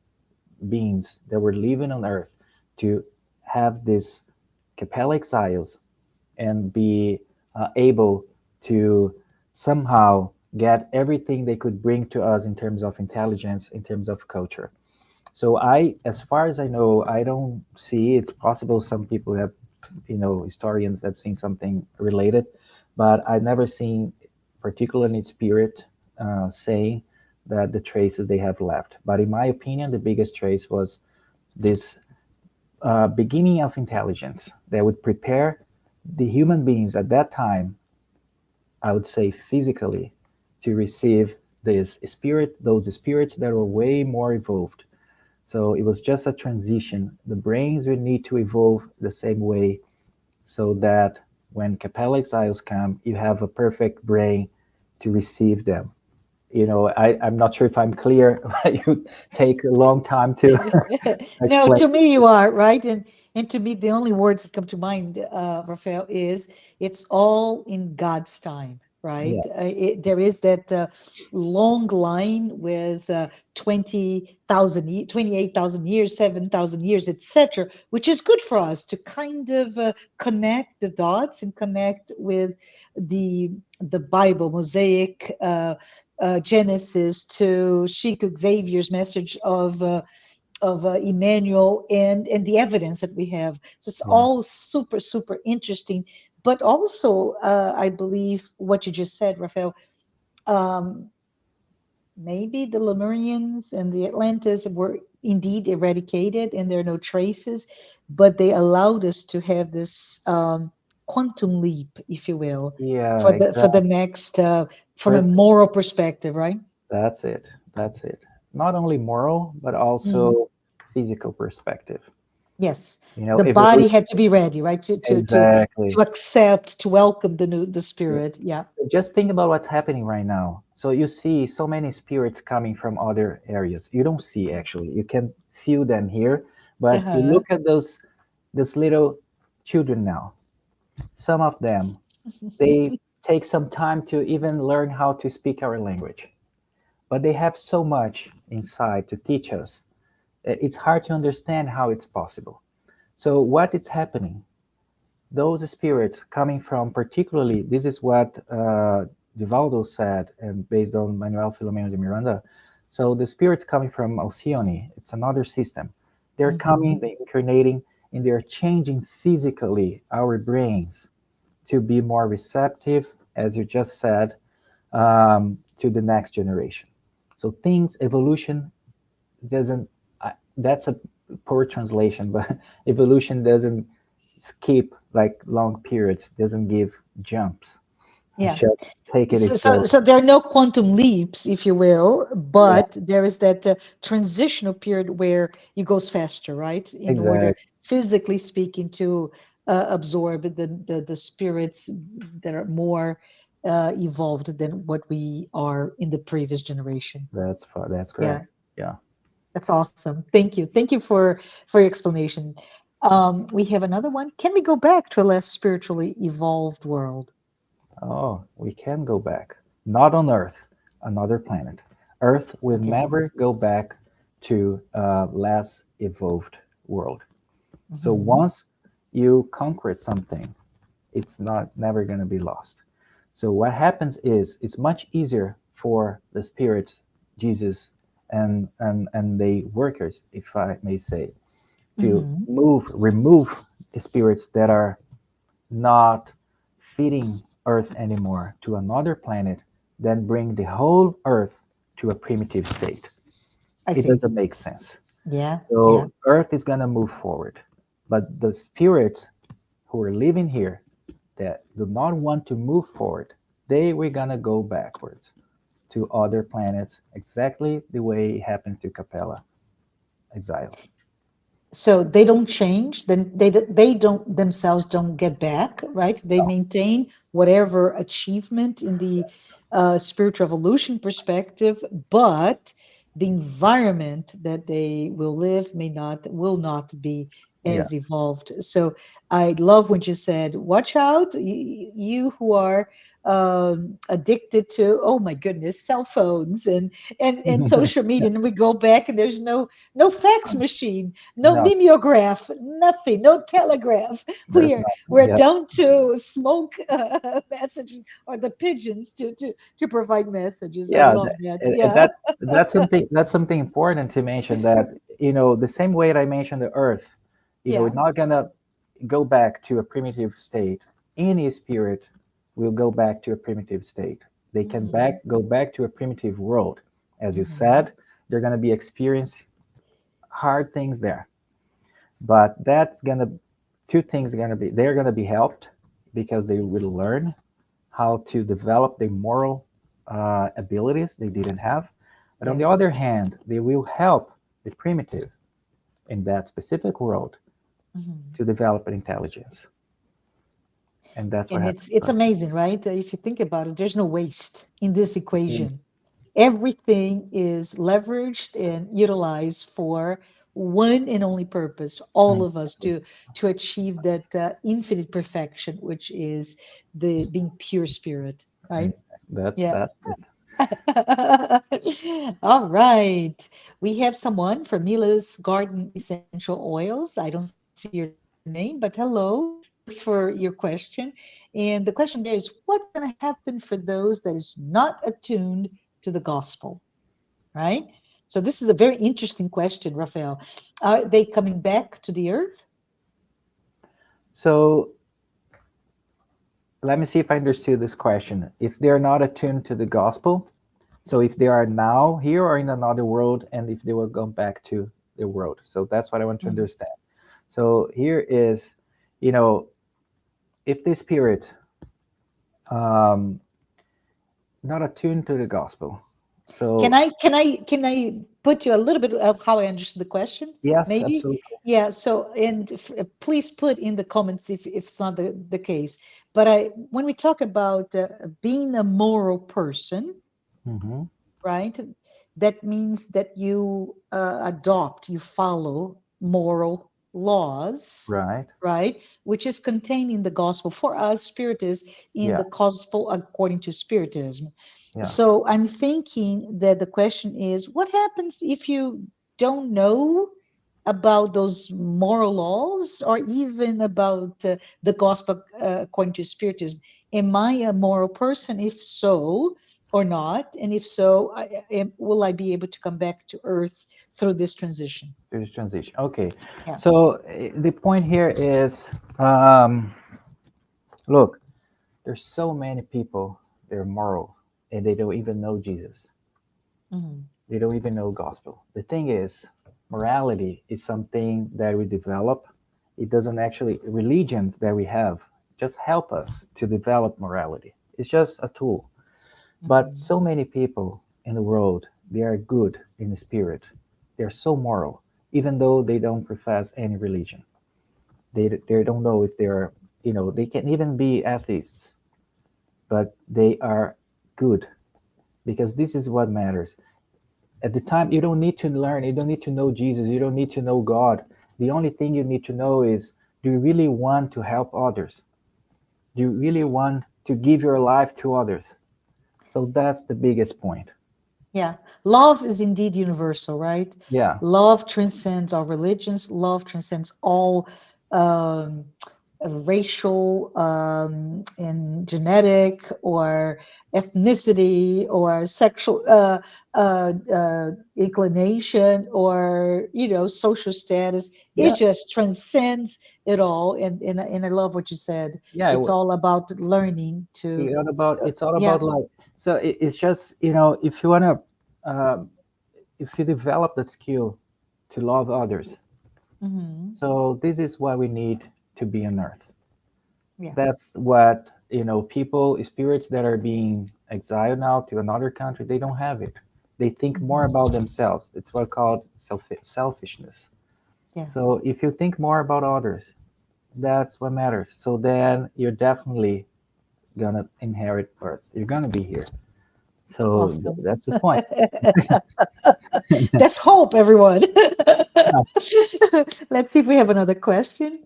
B: beings that were living on Earth to have this capella exiles and be able to somehow get everything they could bring to us in terms of intelligence, in terms of culture. So as far as I know, I don't see. It's possible some people have, historians have seen something related, but I've never seen, particularly in spirit, saying that the traces they have left. But in my opinion, the biggest trace was this beginning of intelligence that would prepare the human beings at that time, I would say physically, to receive those spirits that were way more evolved. So it was just a transition. The brains would need to evolve the same way so that when Capella exiles come, you have a perfect brain to receive them. I'm not sure if I'm clear, but you take a long time to
A: No,
B: explain.
A: to me you are right, and to me the only words that come to mind, Raphael, is it's all in God's time, right?
B: Yes.
A: There is that long line with 28,000 years, 7,000 years, etc., which is good for us to kind of connect the dots and connect with the Bible, Mosaic. Genesis to Chico Xavier's message of Emmanuel and the evidence that we have. So it's
B: Yeah.
A: all super interesting. But also, I believe what you just said, Raphael. Um, Maybe the Lemurians and the Atlantis were indeed eradicated, and there are no traces, but they allowed us to have this quantum leap, if you will,
B: Yeah,
A: for the
B: exactly.
A: next from a
B: Perfect.
A: moral perspective, right?
B: That's it. That's it. Not only moral, but
A: Mhm.
B: also physical perspective.
A: Yes.
B: You know,
A: The body
B: evolution.
A: had to be ready, right? To
B: Exactly.
A: accept, to welcome the
B: Yeah.
A: spirit. Yeah.
B: So just think about what's happening right now. So you see so many spirits coming from other areas. You don't see actually. You can feel them here, but you
A: Uh-huh.
B: look at those little children now. Some of them, they take some time to even learn how to speak our language, but they have so much inside to teach us. It's hard to understand how it's possible. So what is happening? Those spirits coming from, particularly, this is what Divaldo said, and based on Manuel Filomeno de Miranda. So the spirits coming from Alcyone, it's another system. They're coming,
A: Mhm.
B: they're incarnating, and they're changing physically our brains to be more receptive, as you just said, to the next generation. So things, evolution doesn't, that's a poor translation, but evolution doesn't skip like long periods, doesn't give jumps. It's
A: Yeah.
B: just take it slow.
A: So there are no quantum leaps, if you will,
B: Yeah,
A: but there is that transitional period where it goes faster, right? In order,
B: exactly.
A: physically speaking, to absorb the spirits that are more evolved than what we are in the previous generation.
B: That's
A: Yeah,
B: correct. Yeah.
A: that's awesome. Thank you. Thank you for your explanation. We have another one. Can we go back to a less spiritually evolved world?
B: Oh, we can go back. Not on Earth, another planet. Earth will
A: Okay.
B: never go back to a less evolved world. So
A: Hmm.
B: once you conquer something, it's not never going to be lost. So what happens is it's much easier for the spirits, Jesus, and the workers, if I may say, to
A: Hmm.
B: remove spirits that are not fitting Earth anymore to another planet, then bring the whole Earth to a primitive state.
A: I
B: It
A: see.
B: doesn't make sense.
A: Yeah, yeah.
B: So Earth is gonna move forward, but the spirits who are living here that do not want to move forward, they were gonna go backwards to other planets, exactly the way it happened to Capella exiles.
A: So they don't change, then they don't themselves don't get back, right? They
B: No.
A: maintain whatever achievement in the spiritual evolution perspective, but the environment that they will live will not be
B: Yeah.
A: as evolved. So I love when you said, "Watch out, you who are addicted to, oh my goodness, cell phones and social media." And we go back, and there's no fax machine, no
B: No,
A: mimeograph, nothing, no telegraph.
B: there's
A: We're
B: nothing. Yeah.
A: down to smoke message or the pigeons to provide messages. I
B: Yeah,
A: love that.
B: and
A: Yeah,
B: that's something important to mention, that the same way that I mentioned the Earth,
A: yeah.
B: it's not gonna go back to a primitive state. Any spirit will go back to a primitive state. They can
A: Mhm,
B: go back to a primitive world, as you
A: mhm.
B: said. They're gonna be experience hard things there, but that's gonna two things are gonna be they're gonna be helped because they will learn how to develop the moral abilities they didn't have. But on the
A: Yes.
B: other hand, they will help the primitive in that specific world
A: Mhm.
B: to develop an intelligence. And that's what
A: And
B: happens.
A: it's amazing, right? If you think about it, there's no waste in this
B: Mm,
A: equation. Everything is leveraged and utilized for one and only purpose, all of us
B: exactly.
A: to achieve that infinite perfection, which is the being pure spirit, right?
B: Exactly. That's
A: Yeah.
B: that's it.
A: All right. We have someone from Mila's Garden Essential Oils. I don't see your name, but hello. Thanks for your question. And the question there is, what's going to happen for those that is not attuned to the gospel? Right? So this is a very interesting question, Rafael. Are they coming back to the earth?
B: So let me see if I understood this question. If they're not attuned to the gospel, so if they are now here or in another world, and if they will go back to the world. So that's what I want to
A: Mhm.
B: understand. So here is, you know, if the spirit um, not attuned to the gospel. So
A: Can I put you a little bit of how I understood the question?
B: yes,
A: Maybe.
B: absolutely.
A: Yeah. So, and please put in the comments if it's not the case. But when we talk about being a moral person,
B: Hmm.
A: right? That means that you you follow moral laws,
B: Right.
A: right? Which is contained in the gospel for us, Spiritists, in
B: Yeah.
A: the gospel according to Spiritism.
B: Yeah.
A: So I'm thinking that the question is what happens if you don't know about those moral laws or even about the gospel according to Spiritism? Am I a moral person? If so, or not? And if so, will I be able to come back to Earth through this transition?
B: There's transition. Okay.
A: Yeah.
B: So the point here is, um, look, there's so many people, they're moral and they don't even know Jesus.
A: Mhm.
B: They don't even know gospel. The thing is, morality is something that we develop. It doesn't actually, religions that we have just help us to develop morality. It's just a tool. But
A: Mhm.
B: so many people in the world, they are good in the spirit. They're so moral, even though they don't profess any religion. They don't know if they're, they can even be atheists, but they are good because this is what matters. At the time, you don't need to learn, you don't need to know Jesus, you don't need to know God. The only thing you need to know is, do you really want to help others? Do you really want to give your life to others? So that's the biggest point.
A: Yeah, love is indeed universal, right?
B: Yeah.
A: Love transcends all religions. Love transcends all um, racial and genetic or ethnicity or sexual inclination or social status. It
B: Yeah.
A: just transcends it all. And I love what you said.
B: Yeah.
A: It's all about learning to,
B: It's all
A: yeah.
B: about life. So it's just, if you want to, if you develop that skill to love others,
A: Hmm.
B: so this is what we need to be on earth.
A: Yeah.
B: That's what, people, spirits that are being exiled now to another country, they don't have it. They think more
A: Mhm.
B: about themselves. It's what called selfishness.
A: Yeah.
B: So if you think more about others, that's what matters. So then you're definitely gonna inherit earth. You're gonna be here. So
A: Awesome.
B: that's the point.
A: That's hope, everyone.
B: Yeah.
A: Let's see if we have another question.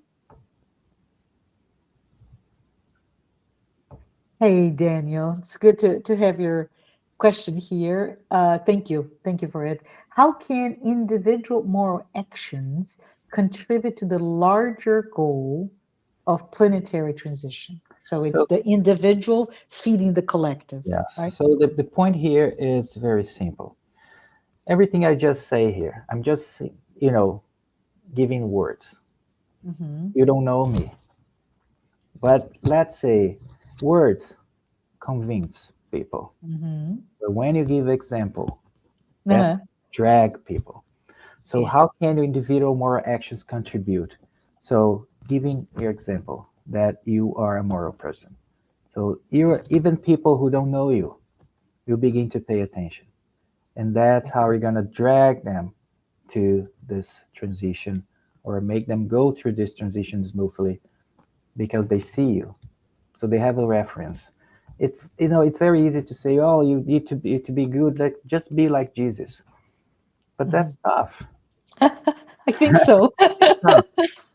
A: Hey, Daniel, it's good to have your question here. Thank you. Thank you for it. How can individual moral actions contribute to the larger goal of planetary transition? So it's
B: So
A: the individual feeding the collective,
B: yes.
A: right?
B: So the point here is very simple. Everything I just say here, I'm just, you know, giving words.
A: Mm-hmm.
B: You don't know me. But let's say words convince people.
A: Mm-hmm.
B: But when you give example, that's
A: Uh-huh.
B: drag people. So
A: Yeah.
B: how can your individual moral actions contribute? So giving your example that you are a moral person. So you, even people who don't know you, you begin to pay attention. And that's how you're gonna drag them to this transition or make them go through this transition smoothly because they see you. So they have a reference. It's, it's very easy to say, oh, you need to be good, like just be like Jesus. But
A: Mhm.
B: that's tough.
A: I think so.
B: Tough.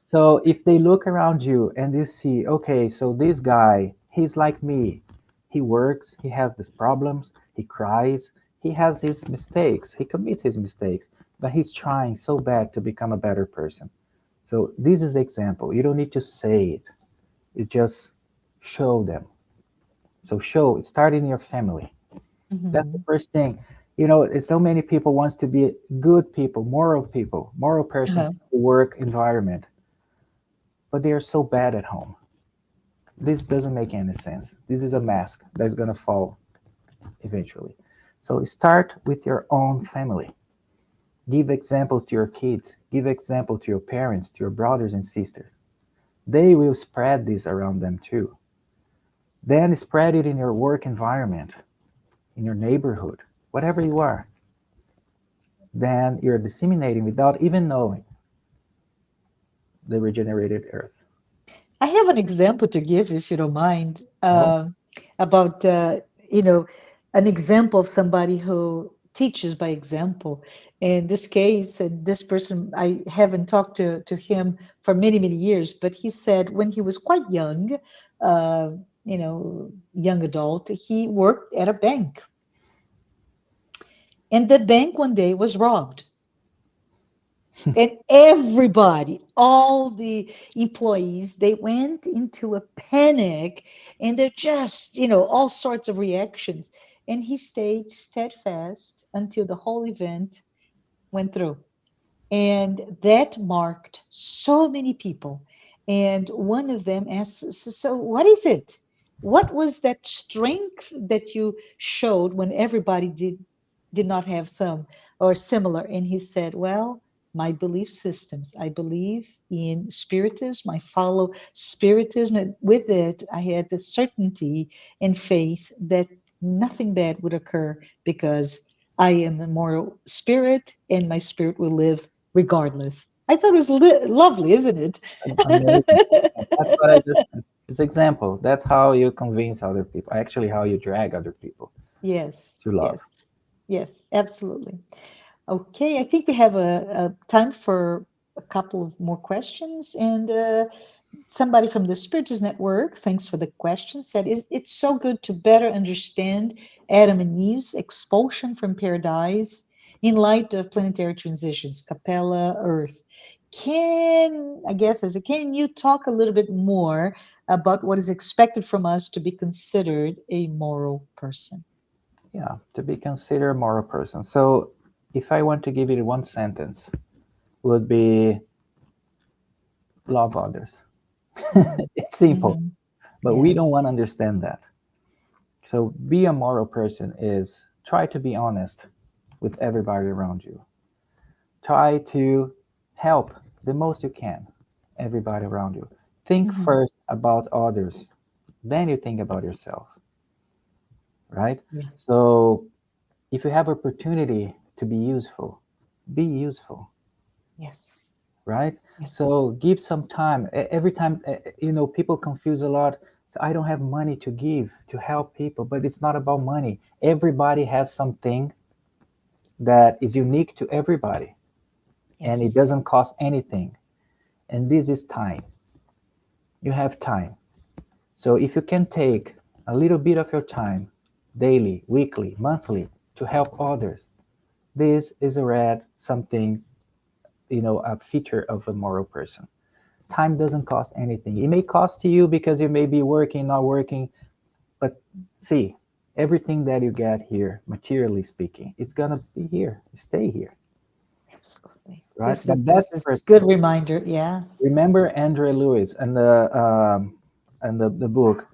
B: So if they look around you and you see, okay, so this guy, he's like me. He works, he has these problems, he cries, he has his mistakes, he commits his mistakes, but he's trying so bad to become a better person. So this is example. You don't need to say it. You just show them. So show, start in your family. That's the
A: Mhm.
B: first thing. It's so many people wants to be good people, moral persons
A: Uh-huh.
B: in the work environment, but they are so bad at home. This doesn't make any sense. This is a mask that's going to fall eventually. So start with your own family. Give example to your kids. Give example to your parents, to your brothers and sisters. They will spread this around them too. Then spread it in your work environment, in your neighborhood. whatever you are, then you're disseminating without even knowing the regenerated earth.
A: I have an example to give, if you don't mind,
B: Oh,
A: about you know an example of somebody who teaches by example. In this case, this person, I haven't talked to him for many years, but he said when he was quite young, uh, young adult, he worked at a bank, and the bank one day was robbed. And everybody, all the employees, they went into a panic, and they're just, all sorts of reactions. And he stayed steadfast until the whole event went through. And that marked so many people. And one of them asked, so what is it? What was that strength that you showed when everybody did not have some or similar? And he said, well, my belief systems. I believe in spiritism. I follow spiritism. And with it, I had the certainty and faith that nothing bad would occur because I am a moral spirit and my spirit will live regardless. I thought it was lovely, isn't
B: amazing.
A: it?
B: That's what I just said. It's example. That's how you convince other people. Actually, how you drag other people
A: Yes,
B: to love.
A: yes, yes, absolutely. Okay, I think we have a time for a couple of more questions. And somebody from the Spiritus Network, thanks for the question, said, it's so good to better understand Adam and Eve's expulsion from paradise in light of planetary transitions, Capella, Earth. I guess, can you talk a little bit more about what is expected from us to be considered a moral person?
B: Yeah, to be considered a moral person. So, if I want to give it one sentence, would be love others.
A: Mhm,
B: It's simple,
A: mhm.
B: but we
A: Yeah.
B: don't want to understand that. So, be a moral person is try to be honest with everybody around you. Try to help the most you can, everybody around you. Think
A: Mhm.
B: first about others, then you think about yourself, right?
A: Yeah.
B: So, if you have opportunity to be useful, be useful,
A: Yes.
B: right?
A: Yes.
B: So give some time. Every time, people confuse a lot. So I don't have money to give to help people, but it's not about money. Everybody has something that is unique to everybody, and it
A: Yes.
B: doesn't cost anything. And this is time. You have time. So if you can take a little bit of your time, daily, weekly, monthly, to help others, this is a red something, a feature of a moral person. Time doesn't cost anything. It may cost to you because you may be working, not working, but see, everything that you get here, materially speaking, it's gonna be here, stay here,
A: Absolutely.
B: right?
A: This is
B: But that
A: this is good
B: person,
A: reminder. Yeah.
B: remember Andre Lewis and the book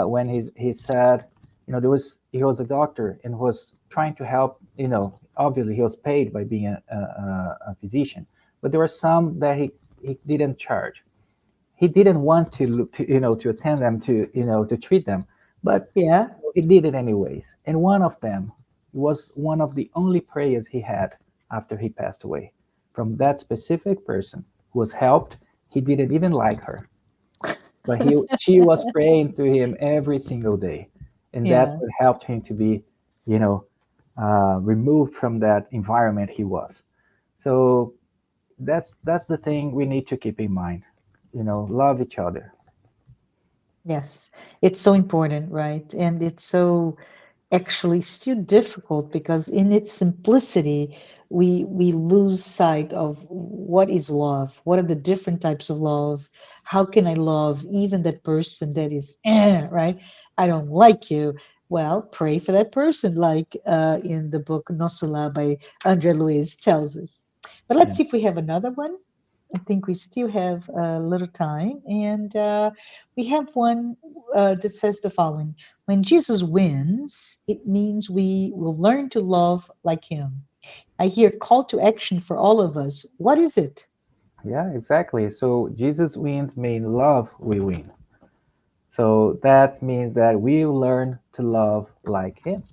B: when he said, he was a doctor and was trying to help. Obviously he was paid by being a physician, but there were some that he didn't charge. He didn't want to attend them, to treat them, but
A: Yeah.
B: he did it anyways. And one of them was one of the only prayers he had after he passed away from that specific person who was helped. He didn't even like her, but she was praying to him every single day, and that's
A: Yeah.
B: what helped him to be, you know, removed from that environment he was. So that's the thing we need to keep in mind. Love each other.
A: Yes. It's so important, right? And it's so actually still difficult because in its simplicity we lose sight of what is love, what are the different types of love, how can I love even that person that is right, I don't like you. Well, pray for that person, like in the book Nosula by Andre Luiz tells us. But let's
B: Yeah.
A: see if we have another one. I think we still have a little time, and we have one that says the following: when Jesus wins, it means we will learn to love like him. I hear call to action for all of us. What is it?
B: Yeah, exactly. So Jesus wins mean love we win. So that means that we learn to love like him.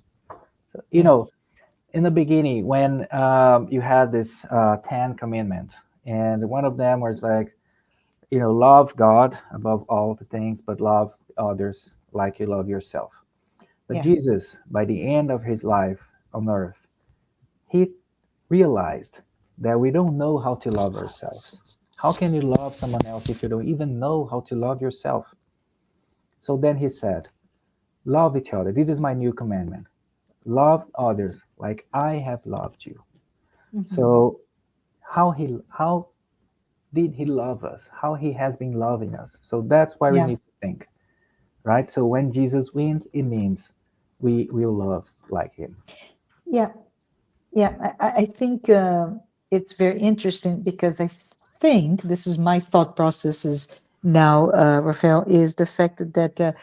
B: So,
A: Yes.
B: in the beginning, when you had this 10 commandment, and one of them was like, love God above all the things, but love others like you love yourself. But
A: Yeah.
B: Jesus, by the end of his life on earth, he realized that we don't know how to love ourselves. How can you love someone else if you don't even know how to love yourself? So then he said, love each other. This is my new commandment. Love others like I have loved you.
A: Hmm.
B: So how did he love us? How he has been loving us. So that's why we
A: Yeah.
B: need to think, right? So when Jesus wins, it means we will love like him.
A: Yeah. Yeah. I think it's very interesting because I think this is my thought processes now, Rafael, is the fact that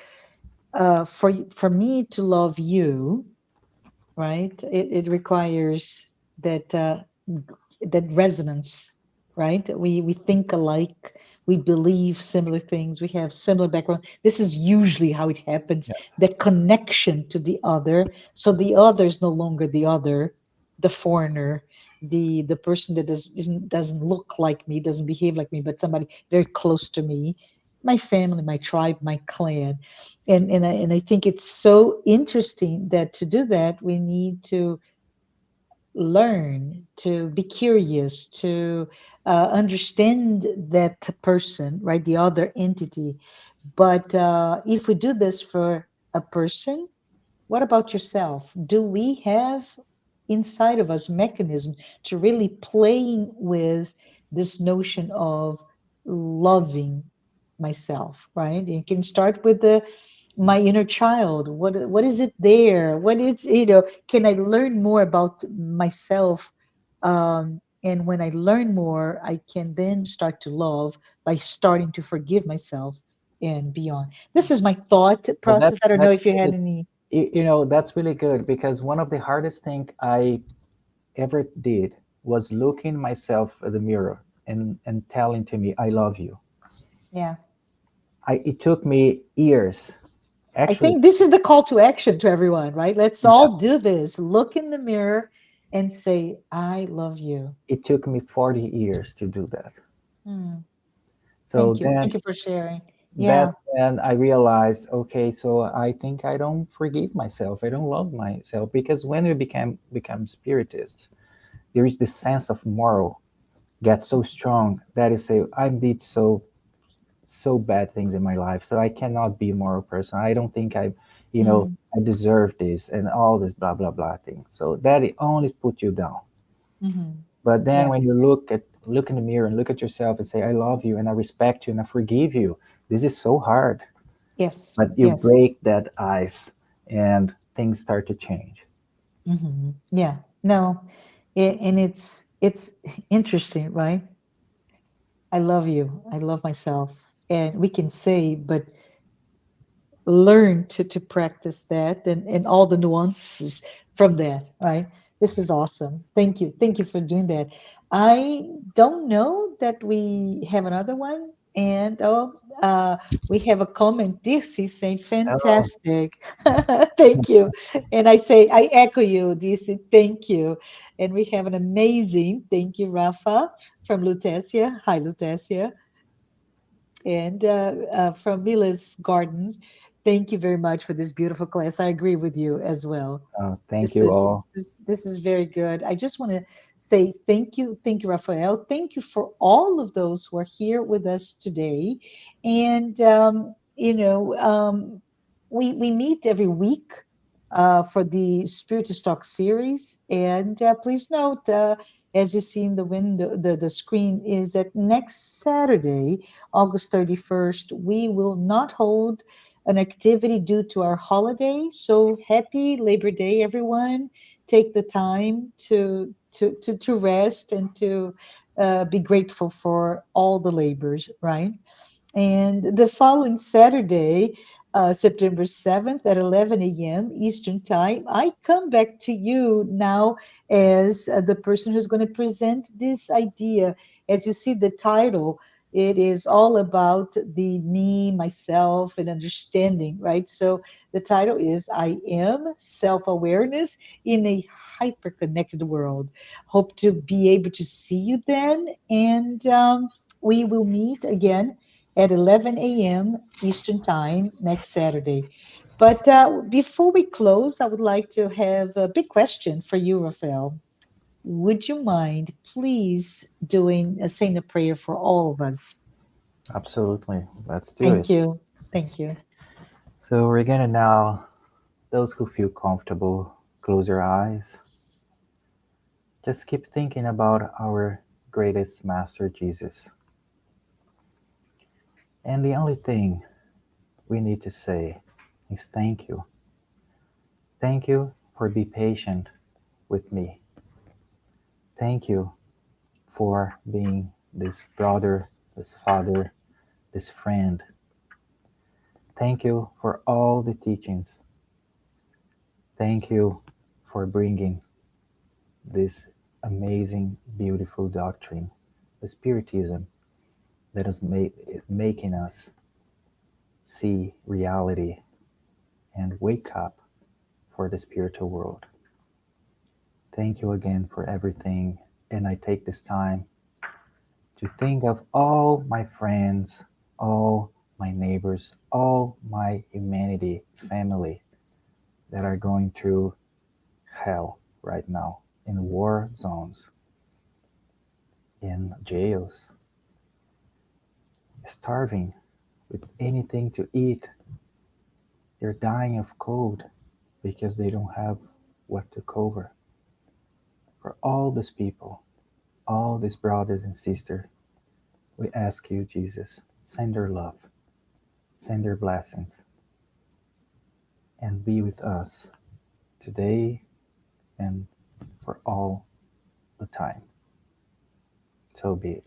A: for me to love you, right? It requires that that resonance, right? We think alike, we believe similar things, we have similar background. This is usually how it happens.
B: Yeah.
A: That connection to the other, so the other is no longer the other, the foreigner, the person that doesn't look like me, doesn't behave like me, but somebody very close to me, my family, my tribe, my clan. And I think it's so interesting that to do that we need to learn, to be curious, to understand that person, right, the other entity. But if we do this for a person, what about yourself? Do we have inside of us mechanism to really playing with this notion of loving myself, right? You can start with the my inner child. What is it there? What is, can I learn more about myself? And when I learn more, I can then start to love by starting to forgive myself and beyond. This is my thought
B: Well,
A: process. I don't know
B: that's
A: if you had
B: really,
A: any.
B: that's really good, because one of the hardest thing I ever did was looking myself at the mirror and telling to me, I love you.
A: Yeah.
B: It took me years,
A: I
B: actually.
A: think this is the call to action to everyone, right? Let's
B: Yeah,
A: all do this. Look in the mirror and say, I love you.
B: it took me 40 years to do that.
A: Hmm.
B: So
A: Thank you.
B: then
A: Thank you for sharing.
B: that's
A: Yeah.
B: when I realized, okay, so I think I don't forgive myself. I don't love myself, because when we become spiritists, there is this sense of moral gets so strong that you say, I did so bad things in my life, so I cannot be a moral person. I don't think
A: Mm,
B: I deserve this and all this blah blah blah thing. So that it only put you down.
A: hmm.
B: But then
A: Yeah.
B: when you look in the mirror and look at yourself and say, I love you and I respect you and I forgive you, this is so hard.
A: Yes.
B: But you
A: Yes.
B: break that ice and things start to change.
A: Yeah. No. And it's interesting, right? I love you. I love myself. And we can say, but learn to practice that and all the nuances from that, right? This is awesome. Thank you for doing that. I don't know that we have another one. And we have a comment, DC, saying
B: Oh,
A: fantastic. Thank you. And I say I echo you, DC. Thank you. And we have an amazing thank you, Rafa, from Lutetia. Hi, Lutetia. And from Mila's Gardens, thank you very much for this beautiful class. I agree with you as well.
B: thank you all.
A: This is very good. I just want to say thank you, Rafael. Thank you for all of those who are here with us today. And we meet every week for the Spiritist Talk series. And please note, as you see in the window, the screen, is that next Saturday, August 31st, we will not hold an activity due to our holiday. So happy Labor Day, everyone. Take the time to rest and to be grateful for all the labors, right? And the following Saturday, September 7th at 11 a.m. Eastern Time, I come back to you now as the person who's going to present this idea. As you see the title, It is all about the me, myself, and understanding, right? So the title is I Am Self Awareness in a Hyper Connected World. Hope to be able to see you then. And we will meet again at 11 a.m. Eastern Time next Saturday. But before we close, I would like to have a big question for you, Rafael. Would you mind please saying a prayer for all of us?
B: Absolutely. Let's do it.
A: Thank you. Thank you.
B: So we're gonna now, those who feel comfortable, close your eyes. Just keep thinking about our greatest master, Jesus. And the only thing we need to say is thank you. Thank you for being patient with me. Thank you for being this brother, this father, this friend. Thank you for all the teachings. Thank you for bringing this amazing, beautiful doctrine, the Spiritism, that is making us see reality and wake up for the spiritual world. Thank you again for everything. And I take this time to think of all my friends, all my neighbors, all my humanity family that are going through hell right now in war zones, in jails, starving with anything to eat. They're dying of cold because they don't have what to cover. For all these people, all these brothers and sisters, we ask you, Jesus, send your love, send your blessings, and be with us today and for all the time. So be it.